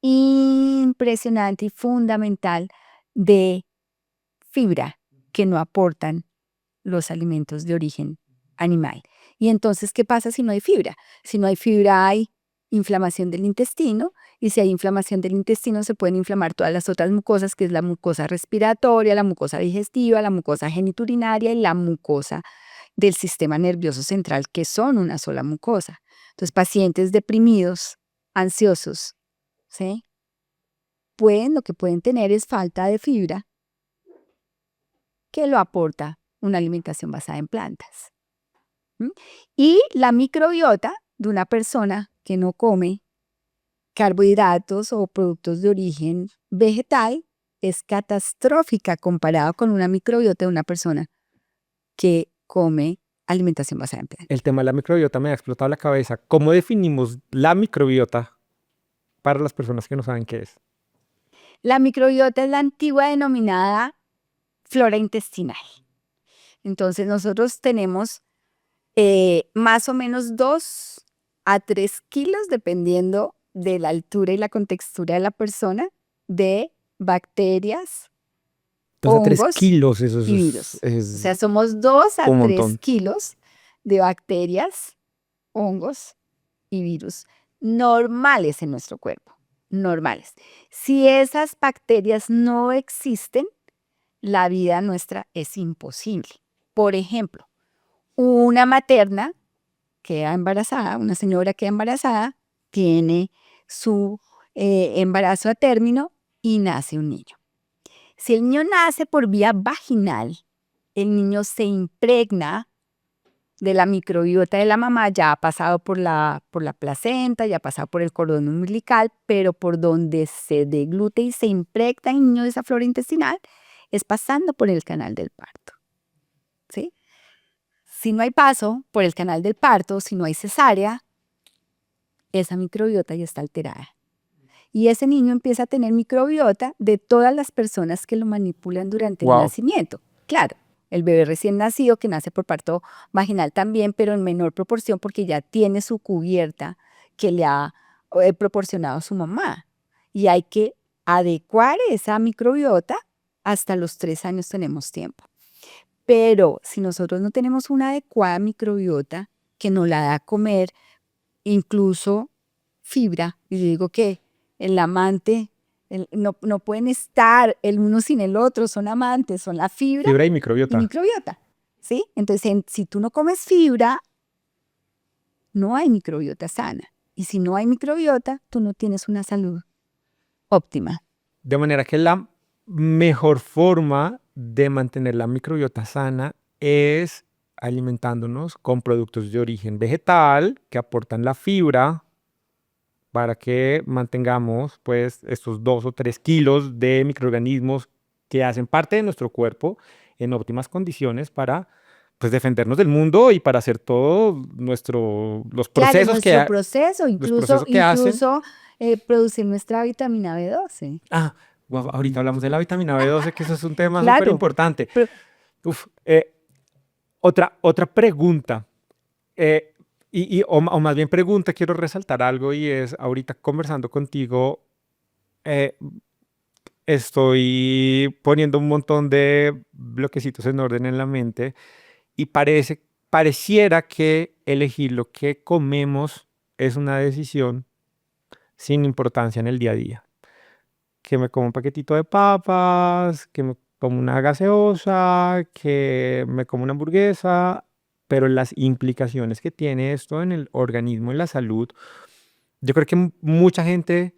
impresionante y fundamental de fibra que no aportan los alimentos de origen animal. Y entonces, ¿qué pasa si no hay fibra? Si no hay fibra, hay inflamación del intestino, y si hay inflamación del intestino, se pueden inflamar todas las otras mucosas, que es la mucosa respiratoria, la mucosa digestiva, la mucosa geniturinaria y la mucosa del sistema nervioso central, que son una sola mucosa. Entonces, pacientes deprimidos, ansiosos, ¿sí? Lo que pueden tener es falta de fibra, que lo aporta una alimentación basada en plantas. ¿Mm? Y la microbiota de una persona que no come carbohidratos o productos de origen vegetal es catastrófica comparado con una microbiota de una persona que come alimentación basada en plantas. El tema de la microbiota me ha explotado la cabeza. ¿Cómo definimos la microbiota para las personas que no saben qué es? La microbiota es la antigua denominada flora intestinal. Entonces nosotros tenemos más o menos 2 a 3 kilos, dependiendo de la altura y la contextura de la persona, de bacterias, 2 a 3 hongos kilos, eso y virus. O sea, es somos 2 a un 3 montón. kilos de bacterias, hongos y virus normales en nuestro cuerpo, normales. Si esas bacterias no existen, la vida nuestra es imposible. Por ejemplo, una materna queda embarazada, una señora queda embarazada, tiene su embarazo a término y nace un niño. Si el niño nace por vía vaginal, el niño se impregna de la microbiota de la mamá, ya ha pasado por la placenta, ya ha pasado por el cordón umbilical, pero por donde se deglute y se impregna el niño de esa flora intestinal es pasando por el canal del parto. ¿Sí? Si no hay paso por el canal del parto, si no hay cesárea, esa microbiota ya está alterada. Y ese niño empieza a tener microbiota de todas las personas que lo manipulan durante el Wow. nacimiento. Claro, el bebé recién nacido que nace por parto vaginal también, pero en menor proporción porque ya tiene su cubierta que le ha proporcionado su mamá. Y hay que adecuar esa microbiota. Hasta los 3 años tenemos tiempo. Pero si nosotros no tenemos una adecuada microbiota que nos la da a comer, incluso fibra, y yo digo que el amante, no pueden estar el uno sin el otro, son amantes, son la fibra Fibra y y microbiota. microbiota, ¿sí? Entonces, si tú no comes fibra, no hay microbiota sana. Y si no hay microbiota, tú no tienes una salud óptima. De manera que la mejor forma de mantener la microbiota sana es alimentándonos con productos de origen vegetal que aportan la fibra para que mantengamos pues estos 2 o 3 kilos de microorganismos que hacen parte de nuestro cuerpo en óptimas condiciones para pues defendernos del mundo y para hacer todos los Claro, procesos nuestro proceso, los procesos que hacen. incluso producir nuestra vitamina B12. Ah, ahorita hablamos de la vitamina B12, que eso es un tema súper Claro, importante. pero Uf, otra pregunta, o más bien pregunta, quiero resaltar algo y es, ahorita conversando contigo, eh, estoy poniendo un montón de bloquecitos en orden en la mente y pareciera que elegir lo que comemos es una decisión sin importancia en el día a día. Que me como un paquetito de papas, que me como una gaseosa, que me como una hamburguesa, pero las implicaciones que tiene esto en el organismo, en la salud, yo creo que mucha gente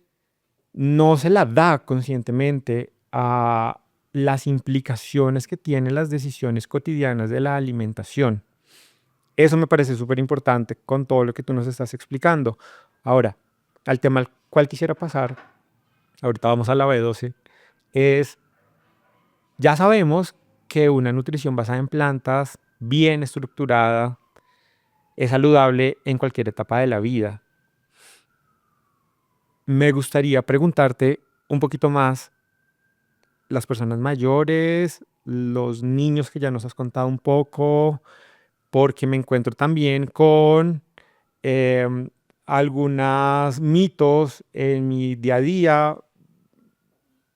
no se la da conscientemente a las implicaciones que tienen las decisiones cotidianas de la alimentación. Eso me parece súper importante con todo lo que tú nos estás explicando. Ahora, al tema al cual quisiera pasar, ahorita vamos a la B12, es, ya sabemos que una nutrición basada en plantas, bien estructurada, es saludable en cualquier etapa de la vida. Me gustaría preguntarte un poquito más, las personas mayores, los niños que ya nos has contado un poco, porque me encuentro también con em, algunos mitos en mi día a día.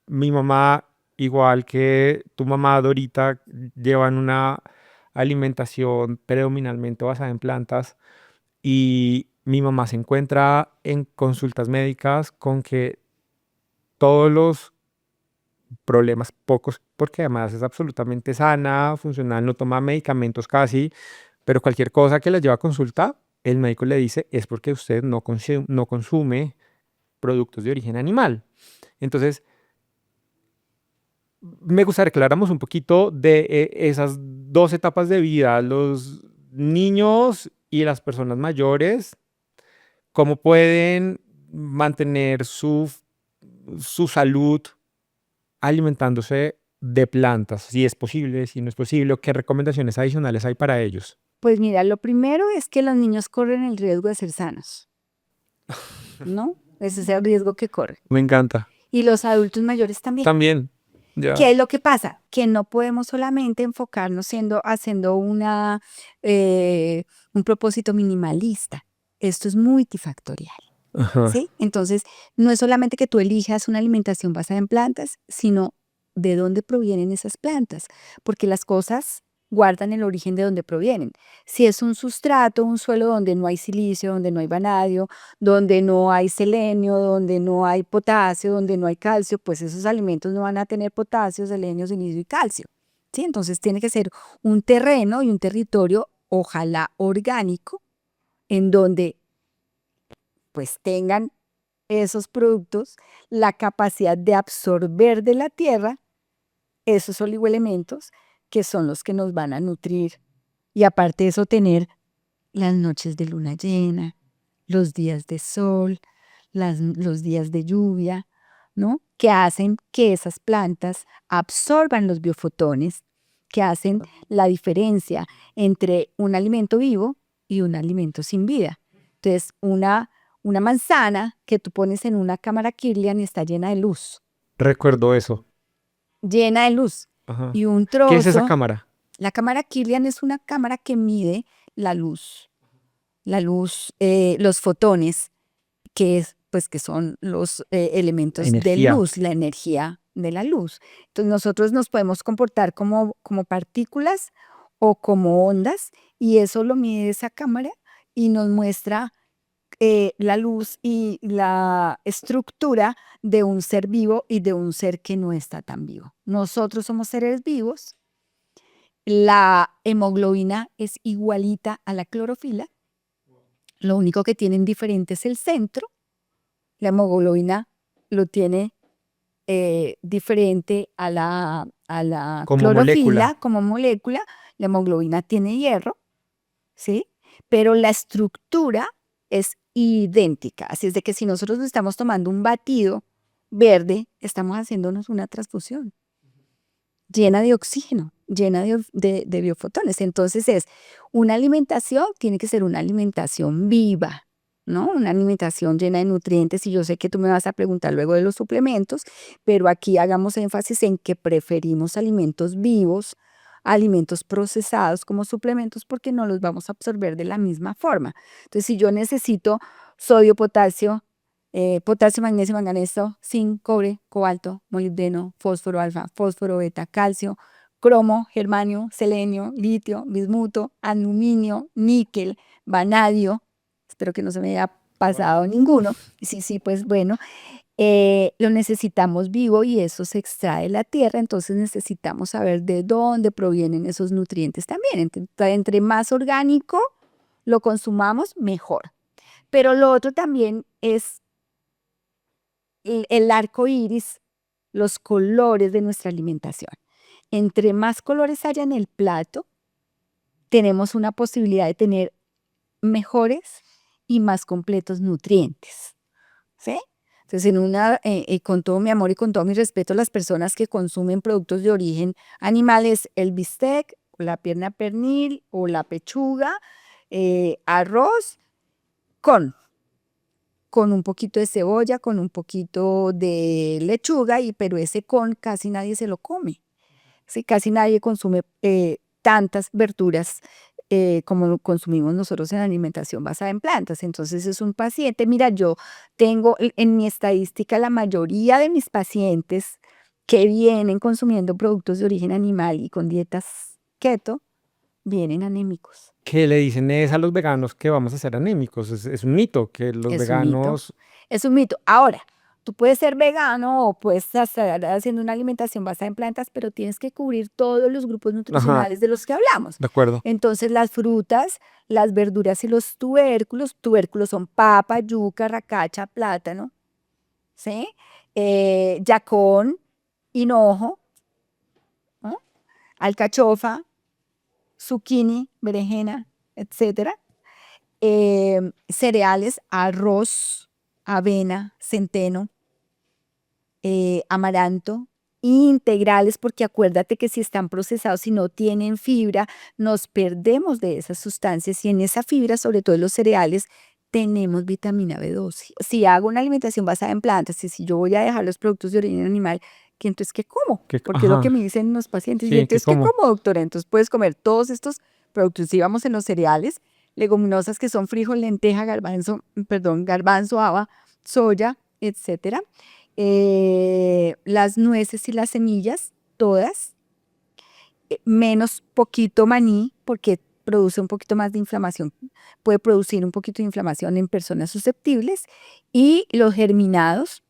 Mi mamá, igual que tu mamá, Dorita, llevan una alimentación predominantemente basada en plantas y mi mamá se encuentra en consultas médicas con que todos los problemas, pocos, porque además es absolutamente sana, funcional, no toma medicamentos casi, pero cualquier cosa que la lleva a consulta, el médico le dice es porque usted no consume productos de origen animal. Entonces, me gustaría que habláramos un poquito de esas dos etapas de vida, los niños y las personas mayores, cómo pueden mantener su salud alimentándose de plantas, si es posible, si no es posible, o qué recomendaciones adicionales hay para ellos. Pues mira, lo primero es que los niños corren el riesgo de ser sanos, ¿no? Ese es el riesgo que corren. Me encanta. Y los adultos mayores también. También, ya. ¿Qué es lo que pasa? Que no podemos solamente enfocarnos haciendo un propósito minimalista. Esto es multifactorial, Ajá. ¿sí? Entonces, no es solamente que tú elijas una alimentación basada en plantas, sino de dónde provienen esas plantas, porque las cosas guardan el origen de dónde provienen. Si es un sustrato, un suelo donde no hay silicio, donde no hay vanadio, donde no hay selenio, donde no hay potasio, donde no hay calcio, pues esos alimentos no van a tener potasio, selenio, silicio y calcio, ¿sí? Entonces tiene que ser un terreno y un territorio, ojalá orgánico, en donde pues tengan esos productos la capacidad de absorber de la tierra esos oligoelementos que son los que nos van a nutrir. Y aparte de eso, tener las noches de luna llena, los días de sol, los días de lluvia, ¿no? Que hacen que esas plantas absorban los biofotones, que hacen la diferencia entre un alimento vivo y un alimento sin vida. Entonces, una manzana que tú pones en una cámara Kirlian está llena de luz, Recuerdo eso. llena de luz. Ajá. Y un ¿Qué es esa trozo, cámara? la cámara Kirlian es una cámara que mide la luz, los fotones, pues, que son los elementos de Energía. luz, la energía de la luz. Entonces nosotros nos podemos comportar como partículas o como ondas y eso lo mide esa cámara y nos muestra la luz y la estructura de un ser vivo y de un ser que no está tan vivo. Nosotros somos seres vivos, la hemoglobina es igualita a la clorofila, lo único que tienen diferente es el centro. La hemoglobina lo tiene diferente a la Como molécula. clorofila como molécula. La hemoglobina tiene hierro, ¿sí? Pero la estructura es idéntica. Así es de que si nosotros estamos tomando un batido verde, estamos haciéndonos una transfusión llena de oxígeno, llena de biofotones. Entonces una alimentación, tiene que ser una alimentación viva, ¿no? Una alimentación llena de nutrientes y yo sé que tú me vas a preguntar luego de los suplementos, pero aquí hagamos énfasis en que preferimos alimentos vivos, alimentos procesados como suplementos porque no los vamos a absorber de la misma forma. Entonces, si yo necesito sodio, potasio, magnesio, manganeso, zinc, cobre, cobalto, molibdeno, fósforo alfa, fósforo beta, calcio, cromo, germanio, selenio, litio, bismuto, aluminio, níquel, vanadio. Espero que no se me haya pasado ninguno. Sí, sí, pues bueno, lo necesitamos vivo y eso se extrae de la tierra, entonces necesitamos saber de dónde provienen esos nutrientes también. Entre más orgánico lo consumamos, mejor. Pero lo otro también es el arco iris, los colores de nuestra alimentación. Entre más colores haya en el plato, tenemos una posibilidad de tener mejores y más completos nutrientes, ¿sí? Entonces, con todo mi amor y con todo mi respeto a las personas que consumen productos de origen animal, es el bistec, o la pierna pernil o la pechuga, arroz con, con un poquito de cebolla, con un poquito de lechuga, pero ese con casi nadie se lo come. ¿Sí? Casi nadie consume tantas verduras como consumimos nosotros en alimentación basada en plantas. Entonces es un paciente, mira, yo tengo en mi estadística la mayoría de mis pacientes que vienen consumiendo productos de origen animal y con dietas keto, vienen anémicos. Que le dicen es a los veganos que vamos a ser anémicos. Es un mito que los Es un mito. veganos... Es un mito. Ahora, tú puedes ser vegano o puedes estar haciendo una alimentación basada en plantas, pero tienes que cubrir todos los grupos Ajá, nutricionales de los que hablamos. de acuerdo. Entonces, las frutas, las verduras y los tubérculos son papa, yuca, racacha, plátano, ¿sí? Yacón, hinojo, ¿no? Alcachofa, zucchini, berenjena, etcétera. Cereales, arroz, avena, centeno, amaranto, integrales, porque acuérdate que si están procesados y no tienen fibra, nos perdemos de esas sustancias y en esa fibra, sobre todo en los cereales, tenemos vitamina B12. Si hago una alimentación basada en plantas y si yo voy a dejar los productos de origen animal, ¿qué entonces qué como? Porque es lo que Ajá, me dicen los pacientes. Y sí, que entonces, ¿qué como. como, doctora? Entonces puedes comer todos estos productos. Si vamos en los cereales, leguminosas que son frijol, lenteja, garbanzo, haba, soya, etcétera. Las nueces y las semillas, todas, menos poquito maní, porque produce un poquito más de inflamación, puede producir un poquito de inflamación en personas susceptibles, y los germinados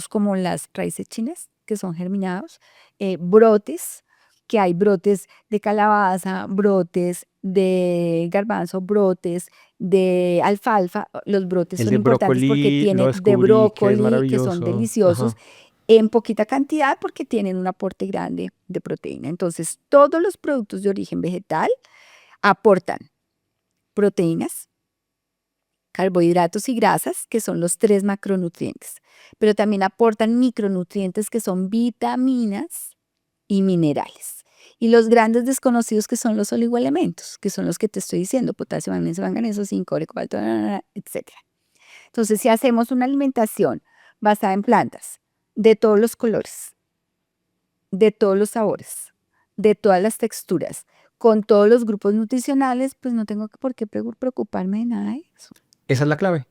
como las raíces chinas, que son germinados, brotes, que hay brotes de calabaza, brotes de garbanzo, brotes de alfalfa. Los brotes El son de importantes porque brócoli lo tienen de descubrí que es brócoli, que son maravilloso. deliciosos, Ajá. en poquita cantidad porque tienen un aporte grande de proteína. Entonces, todos los productos de origen vegetal aportan proteínas, carbohidratos y grasas, que son los 3 macronutrientes, pero también aportan micronutrientes que son vitaminas y minerales. Y los grandes desconocidos que son los oligoelementos, que son los que te estoy diciendo, potasio, magnesio, manganeso, zinc, cobre, cobalto, etc. Entonces, si hacemos una alimentación basada en plantas, de todos los colores, de todos los sabores, de todas las texturas, con todos los grupos nutricionales, pues no tengo por qué preocuparme de nada de eso. Esa es la clave.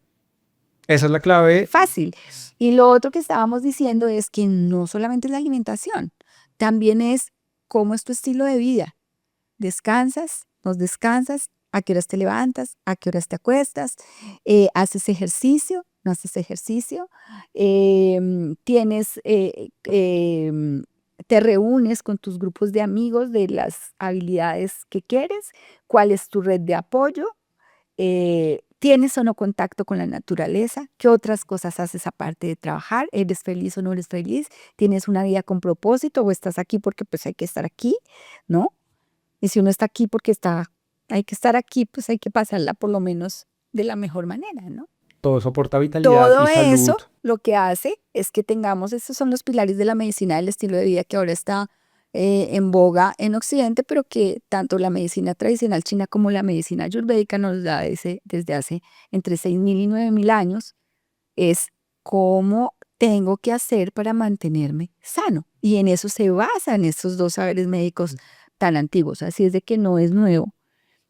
Esa es la clave. Fácil. Y lo otro que estábamos diciendo es que no solamente es la alimentación, también es cómo es tu estilo de vida. ¿Descansas? ¿No descansas? ¿A qué horas te levantas? ¿A qué horas te acuestas? ¿Haces ejercicio? ¿No haces ejercicio? Tienes, te reúnes con tus grupos de amigos de las habilidades que quieres. ¿Cuál es tu red de apoyo? ¿Tienes o no contacto con la naturaleza? ¿Qué otras cosas haces aparte de trabajar? ¿Eres feliz o no eres feliz? ¿Tienes una vida con propósito o estás aquí porque pues hay que estar aquí? ¿No? Y si uno está aquí porque hay que estar aquí, pues hay que pasarla por lo menos de la mejor manera, ¿no? Todo eso aporta vitalidad Todo y salud. eso lo que hace es que tengamos, estos son los pilares de la medicina del estilo de vida que ahora está en boga en Occidente, pero que tanto la medicina tradicional china como la medicina ayurvédica nos da desde hace entre 6.000 y 9.000 años, es cómo tengo que hacer para mantenerme sano. Y en eso se basan estos dos saberes médicos tan antiguos. Así es de que no es nuevo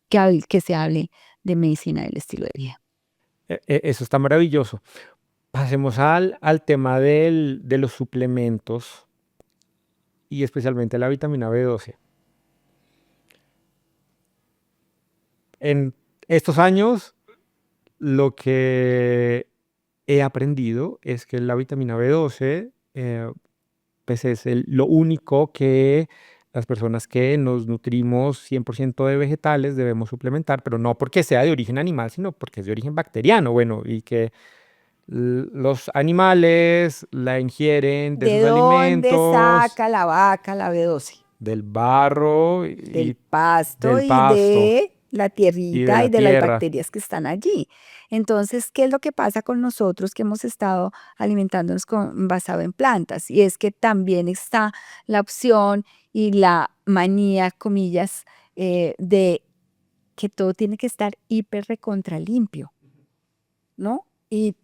que se hable de medicina del estilo de vida. Eso está maravilloso. Pasemos al tema de los suplementos y especialmente la vitamina B12. En estos años, lo que he aprendido es que la vitamina B12 pues es lo único que las personas que nos nutrimos 100% de vegetales debemos suplementar, pero no porque sea de origen animal, sino porque es de origen bacteriano. Bueno, y que Los animales la ingieren de ¿De sus dónde alimentos, saca la vaca la B12? del barro Del y pasto del y pasto de la y de tierrita y la de las tierra. bacterias que están allí. Entonces, ¿qué es lo que pasa con nosotros que hemos estado alimentándonos basado en plantas? Y es que también está la opción y la manía, comillas, de que todo tiene que estar hiper recontra limpio, ¿no? Y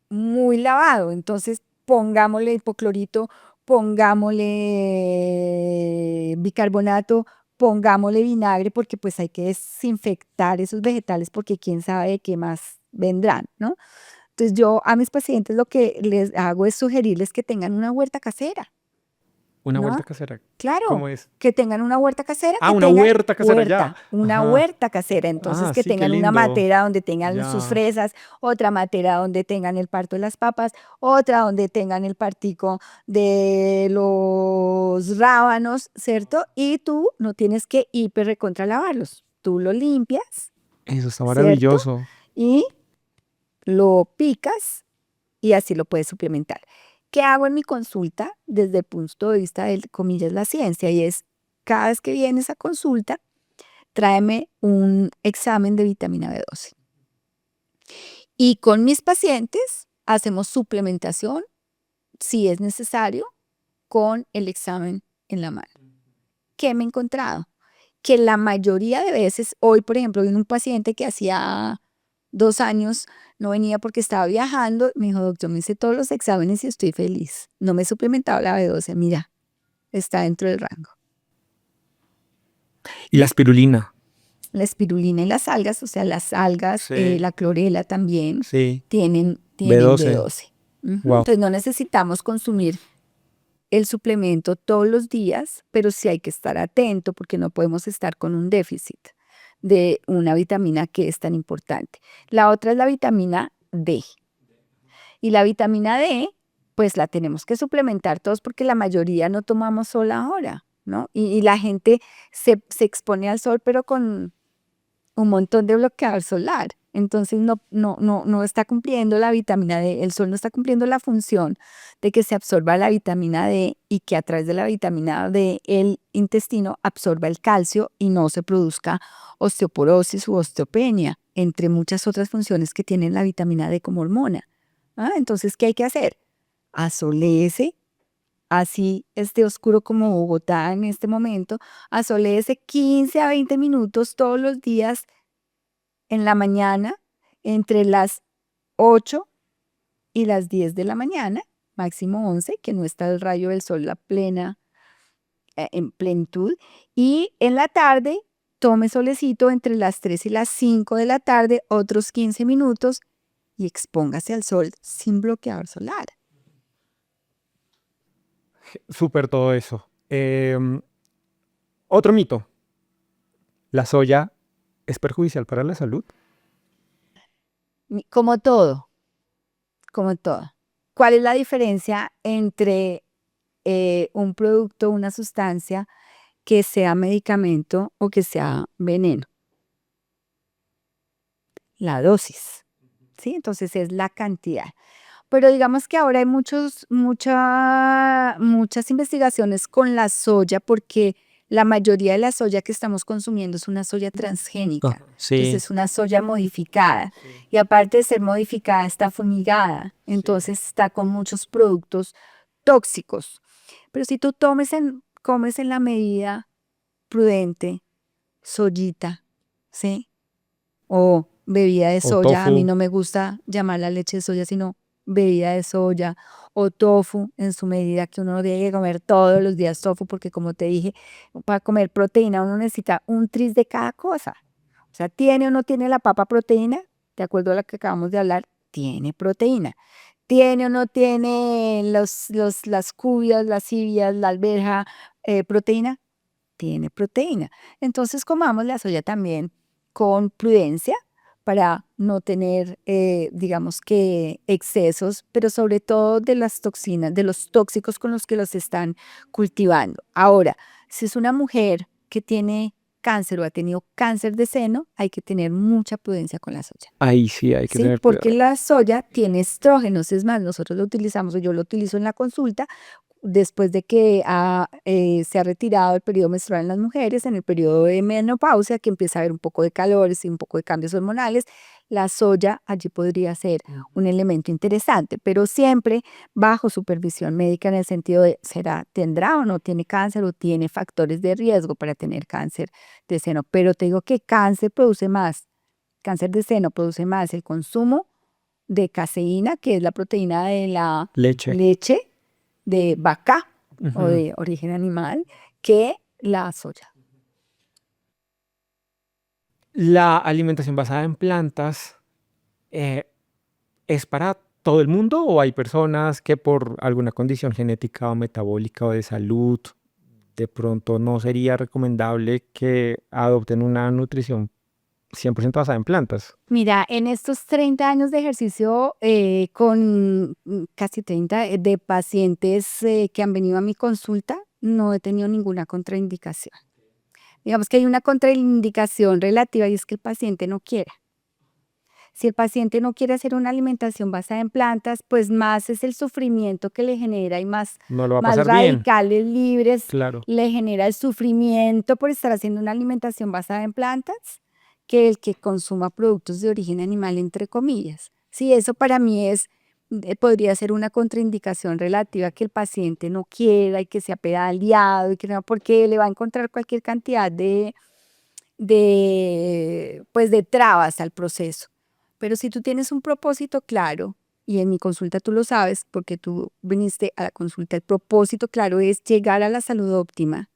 muy lavado. Entonces, pongámosle hipoclorito, pongámosle bicarbonato, pongámosle vinagre, porque pues hay que desinfectar esos vegetales porque quién sabe de qué más vendrán, ¿no? Entonces, yo a mis pacientes lo que les hago es sugerirles que tengan una huerta casera, Una ¿no? huerta casera. Claro, ¿Cómo es? que tengan una huerta casera, Ah, que una tengan huerta casera, ya. una Ajá. huerta casera, entonces Ah, que sí, qué tengan una lindo. matera donde tengan sus Ya. fresas, otra matera donde tengan el parto de las papas, otra donde tengan el partico de los rábanos, ¿cierto? Y tú no tienes que hiper recontra lavarlos, tú lo limpias, Eso está ¿cierto? maravilloso. Y lo picas y así lo puedes suplementar. ¿Qué hago en mi consulta desde el punto de vista de, comillas, la ciencia? Y es, cada vez que vienes a consulta, tráeme un examen de vitamina B12. Y con mis pacientes hacemos suplementación, si es necesario, con el examen en la mano. ¿Qué me he encontrado? Que la mayoría de veces, hoy por ejemplo, vi un paciente que hacía 2 años no venía porque estaba viajando, me dijo, doctor, me hice todos los exámenes y estoy feliz. No me he suplementado la B12, mira, está dentro del rango. Y la espirulina. La espirulina y las algas, o sea, las algas, Sí, la clorela también sí. tienen B12. B12. Ujú. Wow. Entonces no necesitamos consumir el suplemento todos los días, pero sí hay que estar atento porque no podemos estar con un déficit de una vitamina que es tan importante. La otra es la vitamina D. Y la vitamina D, pues la tenemos que suplementar todos porque la mayoría no tomamos sol ahora, ¿no? Y la gente se expone al sol, pero con un montón de bloqueador solar. Entonces no está cumpliendo la vitamina D, el sol no está cumpliendo la función de que se absorba la vitamina D y que a través de la vitamina D el intestino absorba el calcio y no se produzca osteoporosis u osteopenia, entre muchas otras funciones que tiene la vitamina D como hormona. Entonces, ¿qué hay que hacer? Asoléese, así esté oscuro como Bogotá en este momento, asoléese 15 a 20 minutos todos los días en la mañana, entre las 8 y las 10 de la mañana, máximo 11, que no está el rayo del sol en plenitud, y en la tarde tome solecito entre las 3 y las 5 de la tarde, otros 15 minutos, y expóngase al sol sin bloqueador solar. Súper todo eso. Otro mito. ¿La soya es perjudicial para la salud? Como todo, como todo. ¿Cuál es la diferencia entre un producto, una sustancia que sea medicamento o que sea veneno? La dosis, ¿sí? Entonces es la cantidad. Pero digamos que ahora hay muchas investigaciones con la soya porque la mayoría de la soya que estamos consumiendo es una soya transgénica. Entonces Sí, es una soya modificada sí, y aparte de ser modificada está fumigada. sí. Entonces está con muchos productos tóxicos. Pero si tú comes en la medida prudente, soyita, ¿sí? O bebida de O soya, a mí tofu. no me gusta llamar la leche de soya, sino bebida de soya o tofu en su medida que uno no tiene que comer todos los días tofu, porque como te dije, para comer proteína uno necesita un tris de cada cosa. O sea, ¿tiene o no tiene la papa proteína? De acuerdo a lo que acabamos de hablar, tiene proteína. ¿Tiene o no tiene las cubias, las cibias, la alberja, proteína? Tiene proteína. Entonces comamos la soya también con prudencia para no tener, digamos que, excesos, pero sobre todo de las toxinas, de los tóxicos con los que los están cultivando. Ahora, si es una mujer que tiene cáncer o ha tenido cáncer de seno, hay que tener mucha prudencia con la soya. Ahí sí hay que ¿Sí? tener Porque cuidado. la soya tiene estrógenos, es más, nosotros lo utilizamos, o yo lo utilizo en la consulta, después de que se ha retirado el periodo menstrual en las mujeres, en el periodo de menopausia, que empieza a haber un poco de calores y un poco de cambios hormonales, la soya allí podría ser un elemento interesante, pero siempre bajo supervisión médica en el sentido de, ¿tendrá o no tiene cáncer o tiene factores de riesgo para tener cáncer de seno? Pero te digo que cáncer de seno produce más el consumo de caseína, que es la proteína de la Leche. leche de vaca o Ujú. de origen animal, que la soya. La alimentación basada en plantas eh, ¿es para todo el mundo o hay personas que por alguna condición genética o metabólica o de salud de pronto no sería recomendable que adopten una nutrición 100% basada en plantas? Mira, en estos 30 años de ejercicio, con casi 30, de pacientes que han venido a mi consulta, no he tenido ninguna contraindicación. Digamos que hay una contraindicación relativa y es que el paciente no quiera. Si el paciente no quiere hacer una alimentación basada en plantas, pues más es el sufrimiento que le genera y No lo va a más pasar bien, radicales libres claro. le genera el sufrimiento por estar haciendo una alimentación basada en plantas que el que consuma productos de origen animal, entre comillas. Sí, eso para mí podría ser una contraindicación relativa que el paciente no quiera y que sea pedaleado y que no, porque le va a encontrar cualquier cantidad pues de trabas al proceso. Pero si tú tienes un propósito claro, y en mi consulta tú lo sabes, porque tú viniste a la consulta, el propósito claro es llegar a la salud óptima,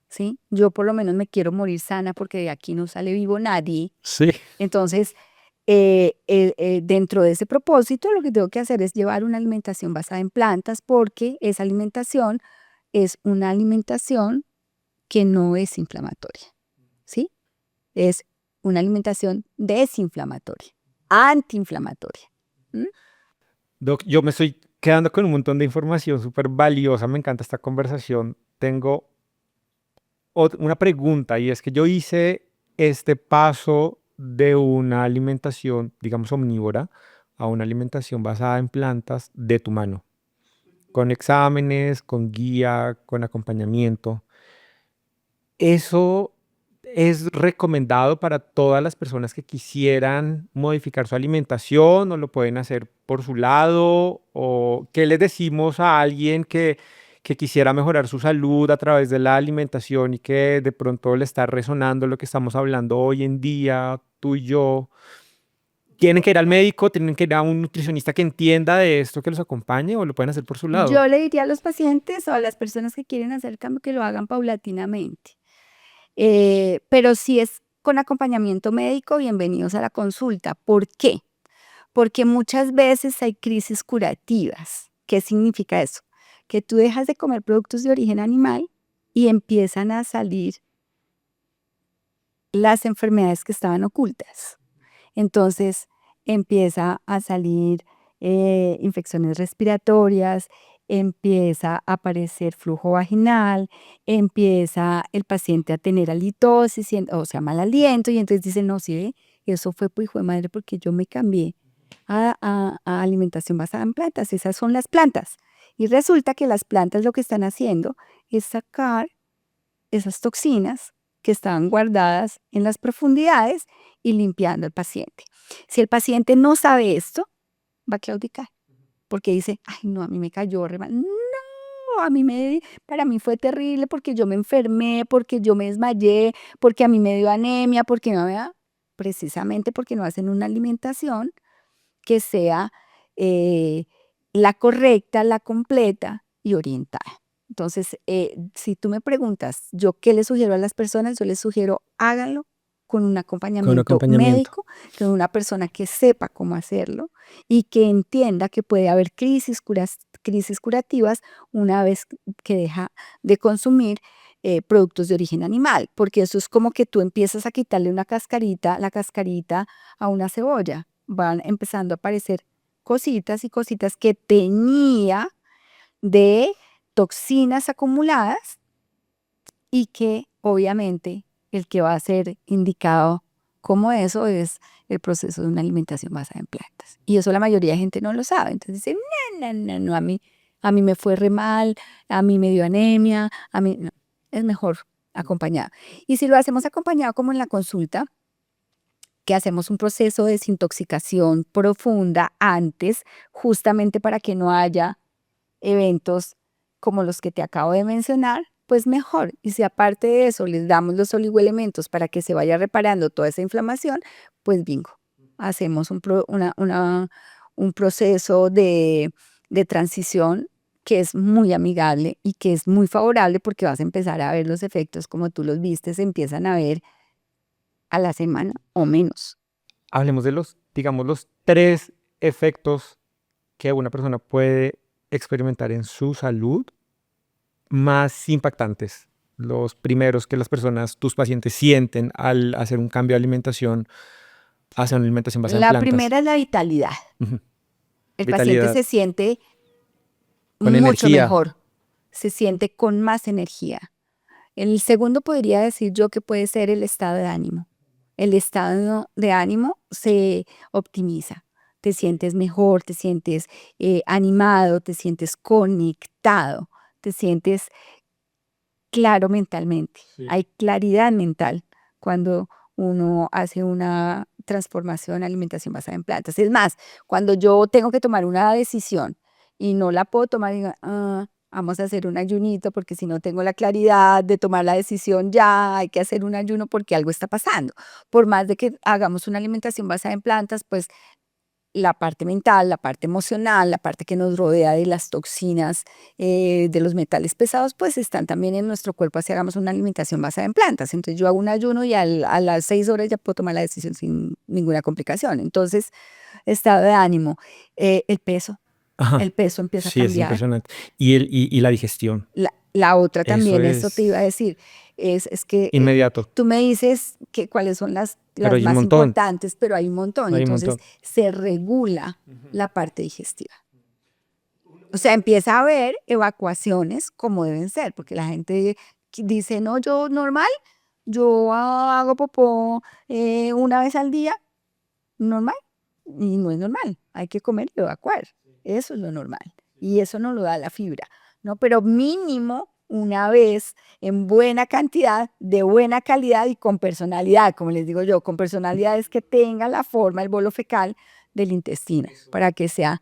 ¿sí? Yo por lo menos me quiero morir sana porque de aquí no sale vivo nadie. Sí. Entonces, dentro de ese propósito, lo que tengo que hacer es llevar una alimentación basada en plantas porque esa alimentación es una alimentación que no es inflamatoria, ¿sí? Es una alimentación desinflamatoria, antiinflamatoria. ¿M? Doc, yo me estoy quedando con un montón de información súper valiosa, me encanta esta conversación. Tengo una pregunta y es que yo hice este paso de una alimentación, digamos, omnívora a una alimentación basada en plantas de tu mano, con exámenes, con guía, con acompañamiento. ¿Eso es recomendado para todas las personas que quisieran modificar su alimentación o lo pueden hacer por su lado? ¿O qué le decimos a alguien que quisiera mejorar su salud a través de la alimentación y que de pronto le está resonando lo que estamos hablando hoy en día, tú y yo? ¿Tienen que ir al médico? ¿Tienen que ir a un nutricionista que entienda de esto, que los acompañe o lo pueden hacer por su lado? Yo le diría a los pacientes o a las personas que quieren hacer cambio que lo hagan paulatinamente. Pero si es con acompañamiento médico, bienvenidos a la consulta. ¿Por qué? Porque muchas veces hay crisis curativas. ¿Qué significa eso? Que tú dejas de comer productos de origen animal y empiezan a salir las enfermedades que estaban ocultas. Entonces empieza a salir infecciones respiratorias, empieza a aparecer flujo vaginal, empieza el paciente a tener halitosis, o sea, mal aliento, y entonces dicen, no, sí, eso fue, pues, hijo de madre, porque yo me cambié a alimentación basada en plantas, esas son las plantas. Y resulta que las plantas lo que están haciendo es sacar esas toxinas que estaban guardadas en las profundidades y limpiando al paciente. Si el paciente no sabe esto, va a claudicar, porque dice, ay, no, a mí me cayó re mal. No, para mí fue terrible porque yo me enfermé, porque yo me desmayé, porque a mí me dio anemia, porque no había, precisamente porque no hacen una alimentación que sea eh, la correcta, la completa y orientada. Entonces, si tú me preguntas, ¿yo qué le sugiero a las personas? Yo les sugiero, háganlo con un Con acompañamiento acompañamiento. médico, con una persona que sepa cómo hacerlo y que entienda que puede haber crisis curativas una vez que deja de consumir productos de origen animal, porque eso es como que tú empiezas a quitarle la cascarita a una cebolla. Van empezando a aparecer cositas y cositas que tenía de toxinas acumuladas y que obviamente el que va a ser indicado como eso es el proceso de una alimentación basada en plantas. Y eso la mayoría de gente no lo sabe. Entonces dicen, no, a mí me fue re mal, a mí me dio anemia, a mí no. Es mejor acompañado. Y si lo hacemos acompañado como en la consulta, que hacemos un proceso de desintoxicación profunda antes, justamente para que no haya eventos como los que te acabo de mencionar, pues mejor. Y si aparte de eso les damos los oligoelementos para que se vaya reparando toda esa inflamación, pues bingo, hacemos un proceso de transición que es muy amigable y que es muy favorable porque vas a empezar a ver los efectos como tú los viste, se empiezan a ver a la semana o menos. Hablemos de digamos, los 3 efectos que una persona puede experimentar en su salud más impactantes. Los primeros que las personas, tus pacientes, sienten al hacer un cambio de alimentación hacia una alimentación basada en La plantas. primera es la vitalidad. Ujú. El paciente Vitalidad, se siente con mucho energía. mejor, se siente con más energía. El segundo podría decir yo que puede ser el estado de ánimo. El estado de ánimo se optimiza. Te sientes mejor, te sientes animado, te sientes conectado, te sientes claro mentalmente. Sí. Hay claridad mental cuando uno hace una transformación, alimentación basada en plantas. Es más, cuando yo tengo que tomar una decisión y no la puedo tomar, digo, vamos a hacer un ayunito porque si no tengo la claridad de tomar la decisión ya, hay que hacer un ayuno porque algo está pasando. Por más de que hagamos una alimentación basada en plantas, pues la parte mental, la parte emocional, la parte que nos rodea de las toxinas, de los metales pesados, pues están también en nuestro cuerpo si hagamos una alimentación basada en plantas. Entonces yo hago un ayuno y a las 6 horas ya puedo tomar la decisión sin ninguna complicación. Entonces, estado de ánimo, el peso, Ajá. el peso empieza a Sí, es cambiar. impresionante. Y la digestión. La otra Eso también, eso te iba a es decir, es que inmediato. tú me dices que cuáles son Pero las hay un más montón. importantes, pero hay un montón. Hay un Entonces montón. se regula la parte digestiva. O sea, empieza a haber evacuaciones como deben ser, porque la gente dice, no, yo normal, yo hago popó una vez al día, normal, y no es normal, hay que comer y evacuar, eso es lo normal, y eso no lo da la fibra, ¿no? Pero mínimo una vez en buena cantidad, de buena calidad y con personalidad, como les digo yo, con personalidad es que tenga la forma, el bolo fecal del intestino, para que sea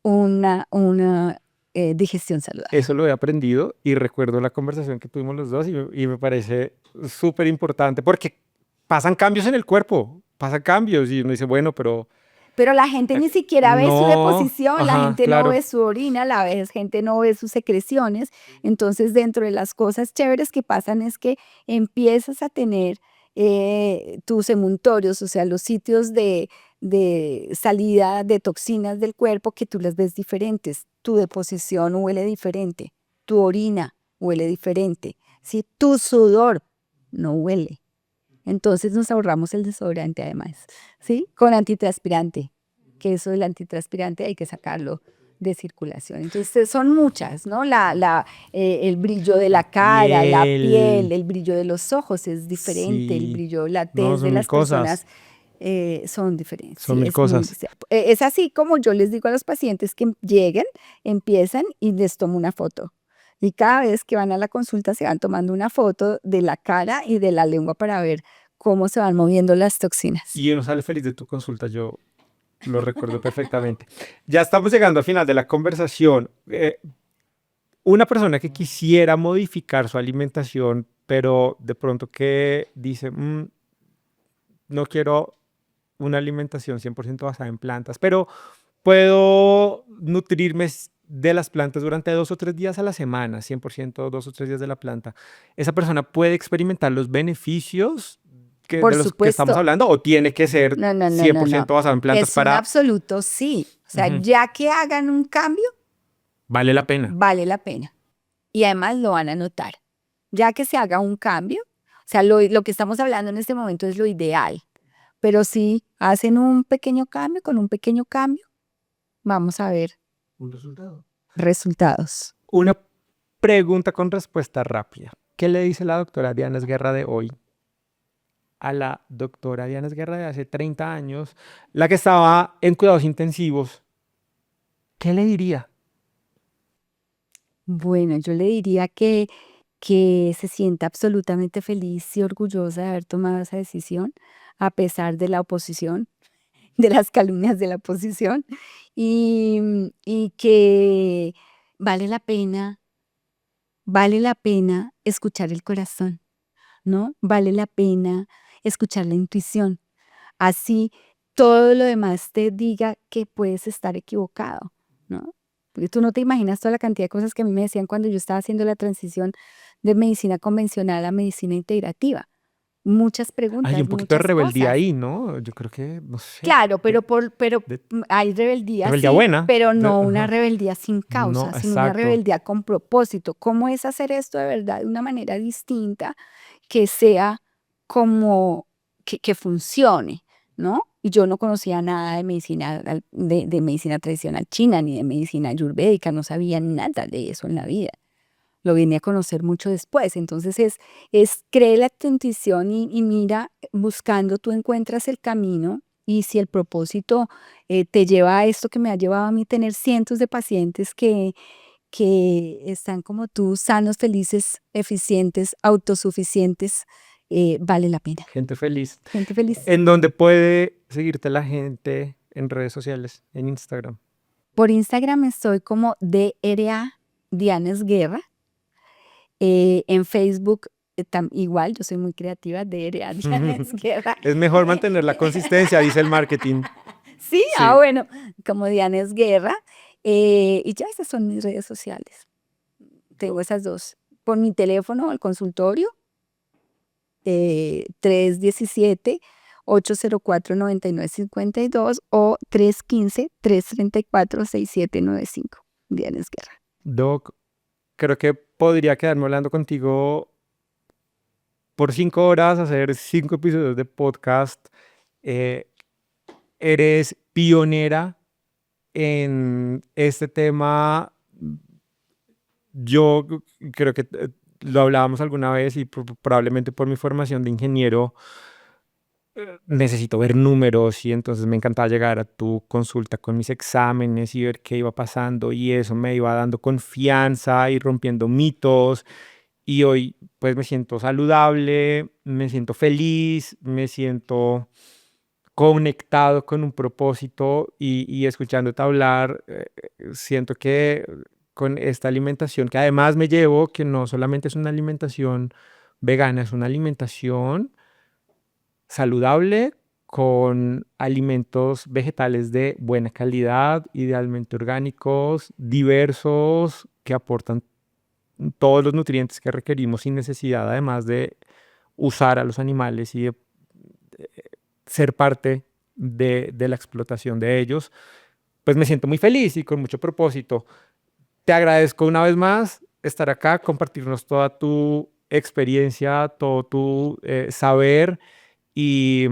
una digestión saludable. Eso lo he aprendido y recuerdo la conversación que tuvimos los dos y me parece súper importante porque pasan cambios en el cuerpo, pasan cambios y uno dice, bueno, pero Pero la gente ni siquiera ve su no, deposición, la ajá, gente no claro. ve su orina, gente no ve sus secreciones. Entonces, dentro de las cosas chéveres que pasan es que empiezas a tener tus emuntorios, o sea, los sitios de salida de toxinas del cuerpo que tú las ves diferentes. Tu deposición huele diferente, tu orina huele diferente, ¿sí? Tu sudor no huele. Entonces nos ahorramos el desodorante además, ¿sí? Con antitranspirante, que eso del antitranspirante hay que sacarlo de circulación. Entonces son muchas, ¿no? El brillo de la cara, la piel, Piel, el brillo de los ojos es diferente, el sí, brillo, la no, tez de son mil las cosas, personas son diferentes, son sí, mil cosas. es así como yo les digo a los pacientes que lleguen, empiezan y les tomo una foto. Y cada vez que van a la consulta se van tomando una foto de la cara y de la lengua para ver cómo se van moviendo las toxinas. Y uno sale feliz de tu consulta, yo lo recuerdo perfectamente. Ya estamos llegando al final de la conversación. Una persona que quisiera modificar su alimentación, pero de pronto que dice, no quiero una alimentación 100% basada en plantas, pero puedo nutrirme de las plantas durante 2 o 3 días a la semana, 100% 2 o 3 días de la planta. ¿Esa persona puede experimentar los beneficios Por de los que estamos supuesto, hablando o tiene que ser no, no, no, cien no, por no. ciento basado en plantas Es un para... absoluto sí. O sea, Ujú, ya que hagan un cambio, vale la pena? vale la pena. Y además lo van a notar. Ya que se haga un cambio, o sea, lo que estamos hablando en este momento es lo ideal, pero si hacen un pequeño cambio, con un pequeño cambio, vamos a ver Un resultado. resultados. Una pregunta con respuesta rápida. ¿Qué le dice la doctora Diana Esguerra de hoy a la doctora Diana Esguerra de hace 30 años, la que estaba en cuidados intensivos, ¿qué le diría? Bueno, yo le diría que se sienta absolutamente feliz y orgullosa de haber tomado esa decisión, a pesar de la oposición, de las calumnias de la oposición, y que vale vale la pena escuchar el corazón, ¿no? Vale la pena escuchar la intuición. Así todo lo demás te diga que puedes estar equivocado, ¿no? Porque tú no te imaginas toda la cantidad de cosas que a mí me decían cuando yo estaba haciendo la transición de medicina convencional a medicina integrativa. Muchas Hay un preguntas, poquito de muchas rebeldía cosas. ahí, ¿no? Yo creo que, no sé, Claro, de- hay rebeldía, rebeldía sí, buena. pero no una Ajá. rebeldía sin No, causa, sino una exacto. rebeldía con propósito. ¿Cómo es hacer esto de verdad de una manera distinta que sea como que funcione, ¿no? Y yo no conocía nada de medicina, de medicina tradicional china ni de medicina ayurvédica, no sabía nada de eso en la vida. Lo vine a conocer mucho después. Entonces créele a tu intuición y mira, buscando tú encuentras el camino y si el propósito te lleva a esto que me ha llevado a mí tener cientos de pacientes que están como tú, sanos, felices, eficientes, autosuficientes, vale la pena. Gente feliz. Gente feliz. ¿En dónde puede seguirte la gente en redes sociales? En Instagram. Por Instagram estoy como DRA Dianes Guerra. En Facebook igual, yo soy muy creativa, DRA Dianes Guerra. Es mejor mantener la consistencia, dice el marketing. Sí, Sí. bueno, como Dianes Guerra. Y ya esas son mis redes sociales. Tengo esas dos. Por mi teléfono, el consultorio, 317-804-9952 o 315-334-6795. Dianes Guerra. Doc, creo que podría quedarme hablando contigo por 5 horas, hacer 5 episodios de podcast. Eh, Eres pionera en este tema. Yo creo que lo hablábamos alguna vez y probablemente por mi formación de ingeniero necesito ver números y entonces me encantaba llegar a tu consulta con mis exámenes y ver qué iba pasando y eso me iba dando confianza y rompiendo mitos y hoy pues me siento saludable, me siento feliz, me siento conectado con un propósito y escuchándote hablar, siento que con esta alimentación que además me llevo, que no solamente es una alimentación vegana, es una alimentación saludable con alimentos vegetales de buena calidad, idealmente orgánicos, diversos, que aportan todos los nutrientes que requerimos sin necesidad, además de usar a los animales y de ser parte de la explotación de ellos, pues me siento muy feliz y con mucho propósito. Te agradezco una vez más estar acá, compartirnos toda tu experiencia, todo tu saber y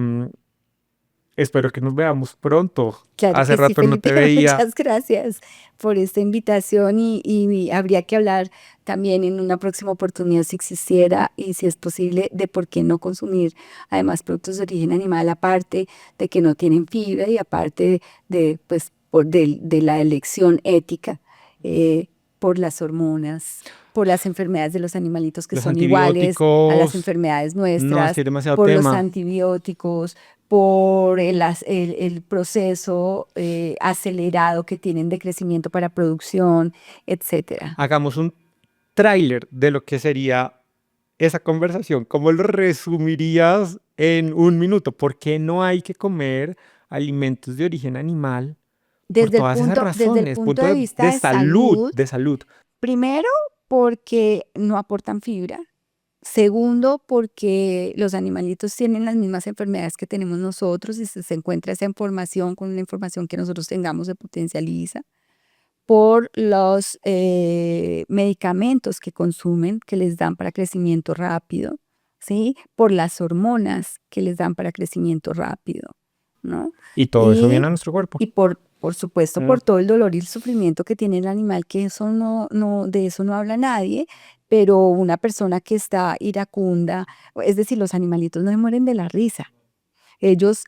espero que nos veamos pronto. Claro Hace que sí, rato no Felipe, te veía. muchas gracias por esta invitación y habría que hablar también en una próxima oportunidad si existiera y si es posible de por qué no consumir además productos de origen animal, aparte de que no tienen fibra y aparte de, pues, de la elección ética por las hormonas, por las enfermedades de los animalitos que Los son iguales a las antibióticos, enfermedades no, es que nuestras, hay demasiado por los tema. antibióticos, por el proceso acelerado que tienen de crecimiento para producción, etcétera. Hagamos un tráiler de lo que sería esa conversación. ¿Cómo lo resumirías en un minuto? ¿Por qué no hay que comer alimentos de origen animal? Por todas esas Desde el razones, punto punto de vista de de salud, salud, de salud. primero porque no aportan fibra. Segundo, porque los animalitos tienen las mismas enfermedades que tenemos nosotros y si se encuentra esa información con la información que nosotros tengamos se potencializa. Por los medicamentos que consumen, que les dan para crecimiento rápido, ¿sí? Por las hormonas que les dan para crecimiento rápido, ¿no? Y todo eso viene Y, a nuestro cuerpo. y por Por supuesto, por todo el dolor y el sufrimiento que tiene el animal, que eso de eso no habla nadie, pero una persona que está iracunda, es decir, los animalitos no se mueren de la risa. Ellos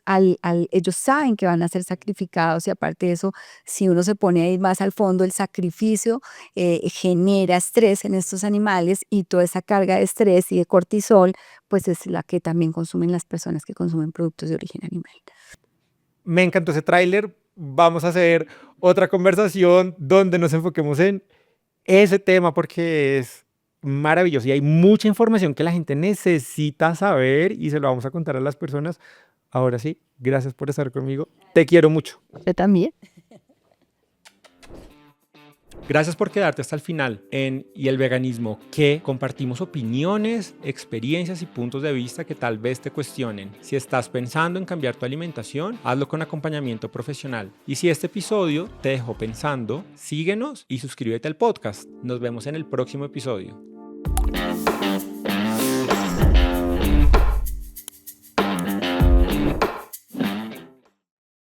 saben que van a ser sacrificados y aparte de eso, si uno se pone ahí más al fondo, el sacrificio genera estrés en estos animales y toda esa carga de estrés y de cortisol, pues es la que también consumen las personas que consumen productos de origen animal. Me encantó ese tráiler. Vamos a hacer otra conversación donde nos enfoquemos en ese tema porque es maravilloso y hay mucha información que la gente necesita saber y se lo vamos a contar a las personas. Ahora sí, gracias por estar conmigo. Te quiero mucho. Yo también. Gracias por quedarte hasta el final en Y el Veganismo, que compartimos opiniones, experiencias y puntos de vista que tal vez te cuestionen. Si estás pensando en cambiar tu alimentación, hazlo con acompañamiento profesional. Y si este episodio te dejó pensando, síguenos y suscríbete al podcast. Nos vemos en el próximo episodio.